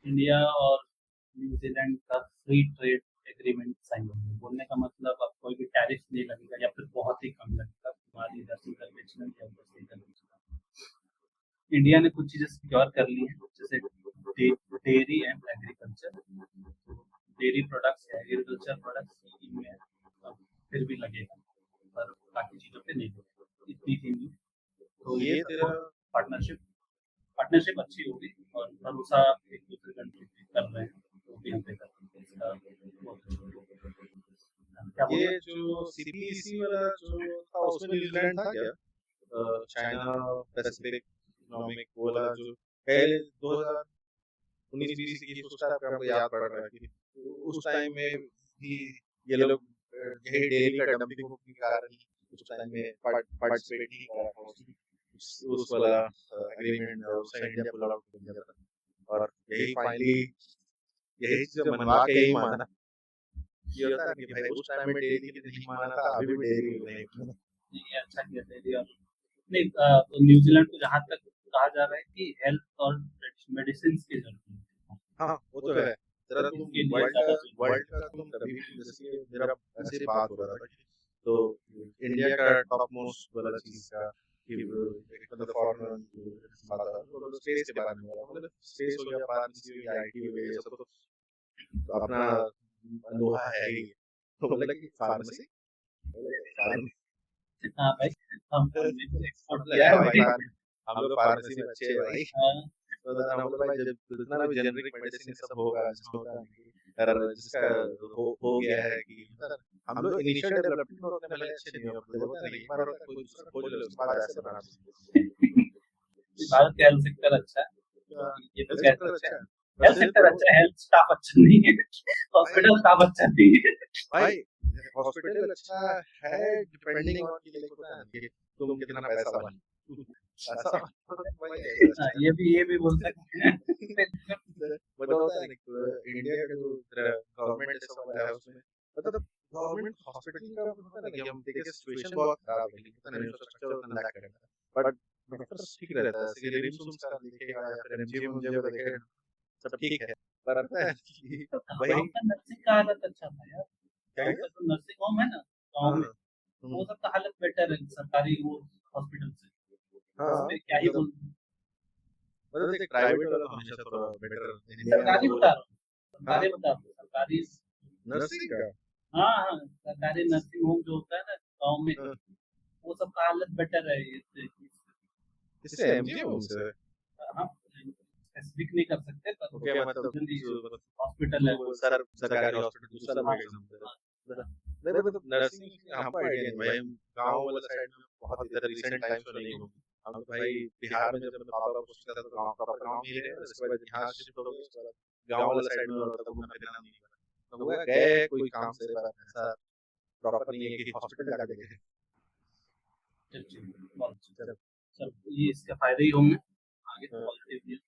इंडिया और न्यूजीलैंड का फ्री ट्रेड एग्रीमेंट साइन हो गया बोलने का मतलब अब कोई भी टैरिफ नहीं लगेगा या फिर बहुत ही कम लगेगा तुम्हारी 10% बेचना या 10% बेचना। इंडिया ने कुछ चीजें सिक्योर कर ली हैं जैसे dairy and agriculture dairy products या एग्रीकल्चर प्रोडक्ट्स इनमें फिर भी लगेगा पर बाकी चीजों पे नहीं लगेगा इतनी थी न्यूज तो ये तेरा पार्टनरशिप अच्छी होगी और भरोसा एक दूसरे कंट्री पे कर रहे हैं तो भी हम पे कर रहे हैं ये जो सीपीईसी वाला जो था उसमें न्यूजीलैंड था क्या चाइना पैसिफिक इकोनॉमिक वाला जो पहले 2019-20 की उस टाइम पे हमको याद पड़ रहा है कि उस टाइम में भी ये लोग यही डेयरी का डंपिंग के कारण उस टाइम में पार्टिसिपेट नहीं कर रहा था उस वाला एग्रीमेंट उससे इंडिया पुल आउट हो गया था और यही फाइनली यही चीज मनवा के ही माना ये होता है कि भाई उस टाइम में डेयरी की नहीं माना था, अभी भी डेयरी नहीं माना। ये अच्छा किया डेयरी और नहीं तो न्यूजीलैंड को जहाँ तक कहा जा रहा है कि हेल्थ और मेडिसिन की जरूरत है हाँ वो तो है। जरा तुम उसके लिए वर्ल्ड ज्यादा का जरूरत वर्ल्ड का तुम कभी भी, जैसे मेरा ऐसे बात हो रहा था कि तो इंडिया का टॉप मोस्ट वाला चीज का कि एक मतलब फॉरेन बात आ तो स्पेस के बारे में बोला, मतलब स्पेस हो गया, फार्मेसी हो गया, आईटी हो गया, ये सब तो अपना लोहा है ही। तो बोला कि फार्मेसी, हाँ भाई हम एक्सपोर्ट मतलब किया है है भाई भाई हम लोग फार्मेसी में अच्छे हैं भाई। हाँ, तो हम लोग भाई जब जितना भी जेनरिक मेडिसिन सब होगा, जिसमें होता है कि अगर जिसका हो गया है कि मतलब हम लोग इनिशियल डेवलपमेंट में उतने भले अच्छे नहीं होते, होता है ना, एक बार होता है कोई दूसरा खोज ले उसके बाद ऐसे बना सकते भारत का हेल्थ सेक्टर अच्छा है ये तो हैं। कह सेक्टर सकते अच्छा हैं है, हेल्थ बस सेक्टर अच्छा है हेल्थ स्टाफ अच्छा नहीं है भाई हॉस्पिटल स्टाफ अच्छा नहीं है भाई हॉस्पिटल अच्छा है डिपेंडिंग ऑन कि लाइक होता है ना कि तुम कितना पैसा वाले पैसा भाई हाँ, अच्छा ये भी बोल सकते हैं मतलब होता है ना कि इंडिया का जो गवर्नमेंट सब वाला है उसमें मतलब गवर्नमेंट हॉस्पिटल का होता है ना कि हम देखिए सिचुएशन बहुत खराब है, लेकिन ना इंफ्रास्ट्रक्चर उतना लैक करता है, बट डॉक्टर्स ठीक रहता है, जैसे रिम्स उम्स का देखेगा या फिर एमजीएम उमजीएम का देखेगा सब ठीक है, पर पता है कि गाँव वही का नर्सिंग का हालत अच्छा था यार क्या गाँव क्या का जो नर्सिंग होम है ना गाँव हाँ में वो सबका हालत बेटर है सरकारी वो हॉस्पिटल से हाँ उसमें क्या ही मतलब बोल मतलब एक प्राइवेट वाला तो हमेशा थोड़ा बेटर इंडिया में सरकारी तो बता रहा हूँ हाँ सरकारी बता रहा हूँ सरकारी नर्सिंग का हाँ हाँ सरकारी नर्सिंग होम जो होता है ना गाँव में हाँ, वो सबका हालत बेटर है इससे एमजीएम से हाँ स्पेसिफिक नहीं कर सकते पर ओके मतलब मतलब हॉस्पिटल है जो सर सरकारी हॉस्पिटल दूसरा हाँ, लोग एग्जाम नहीं मतलब नर्सिंग हमको आइडिया नहीं भाई, हम गांव वाला साइड में बहुत इधर रिसेंट टाइम्स में नहीं घूमे, हम तो भाई बिहार में जब मेरे पापा पोस्ट था तो गांव का गांव में ही रहे, उसके बाद यहाँ शिफ्ट हो गए, उसके बाद गांव वाला साइड में मतलब घूमना फिरना नहीं हुआ, तो हुआ गए कोई काम से, पर ऐसा प्रॉपर नहीं है कि हॉस्पिटल जाकर देखे। बहुत अच्छा चलो चलो ये इसके फायदे ही होंगे आगे हाँ। पॉजिटिव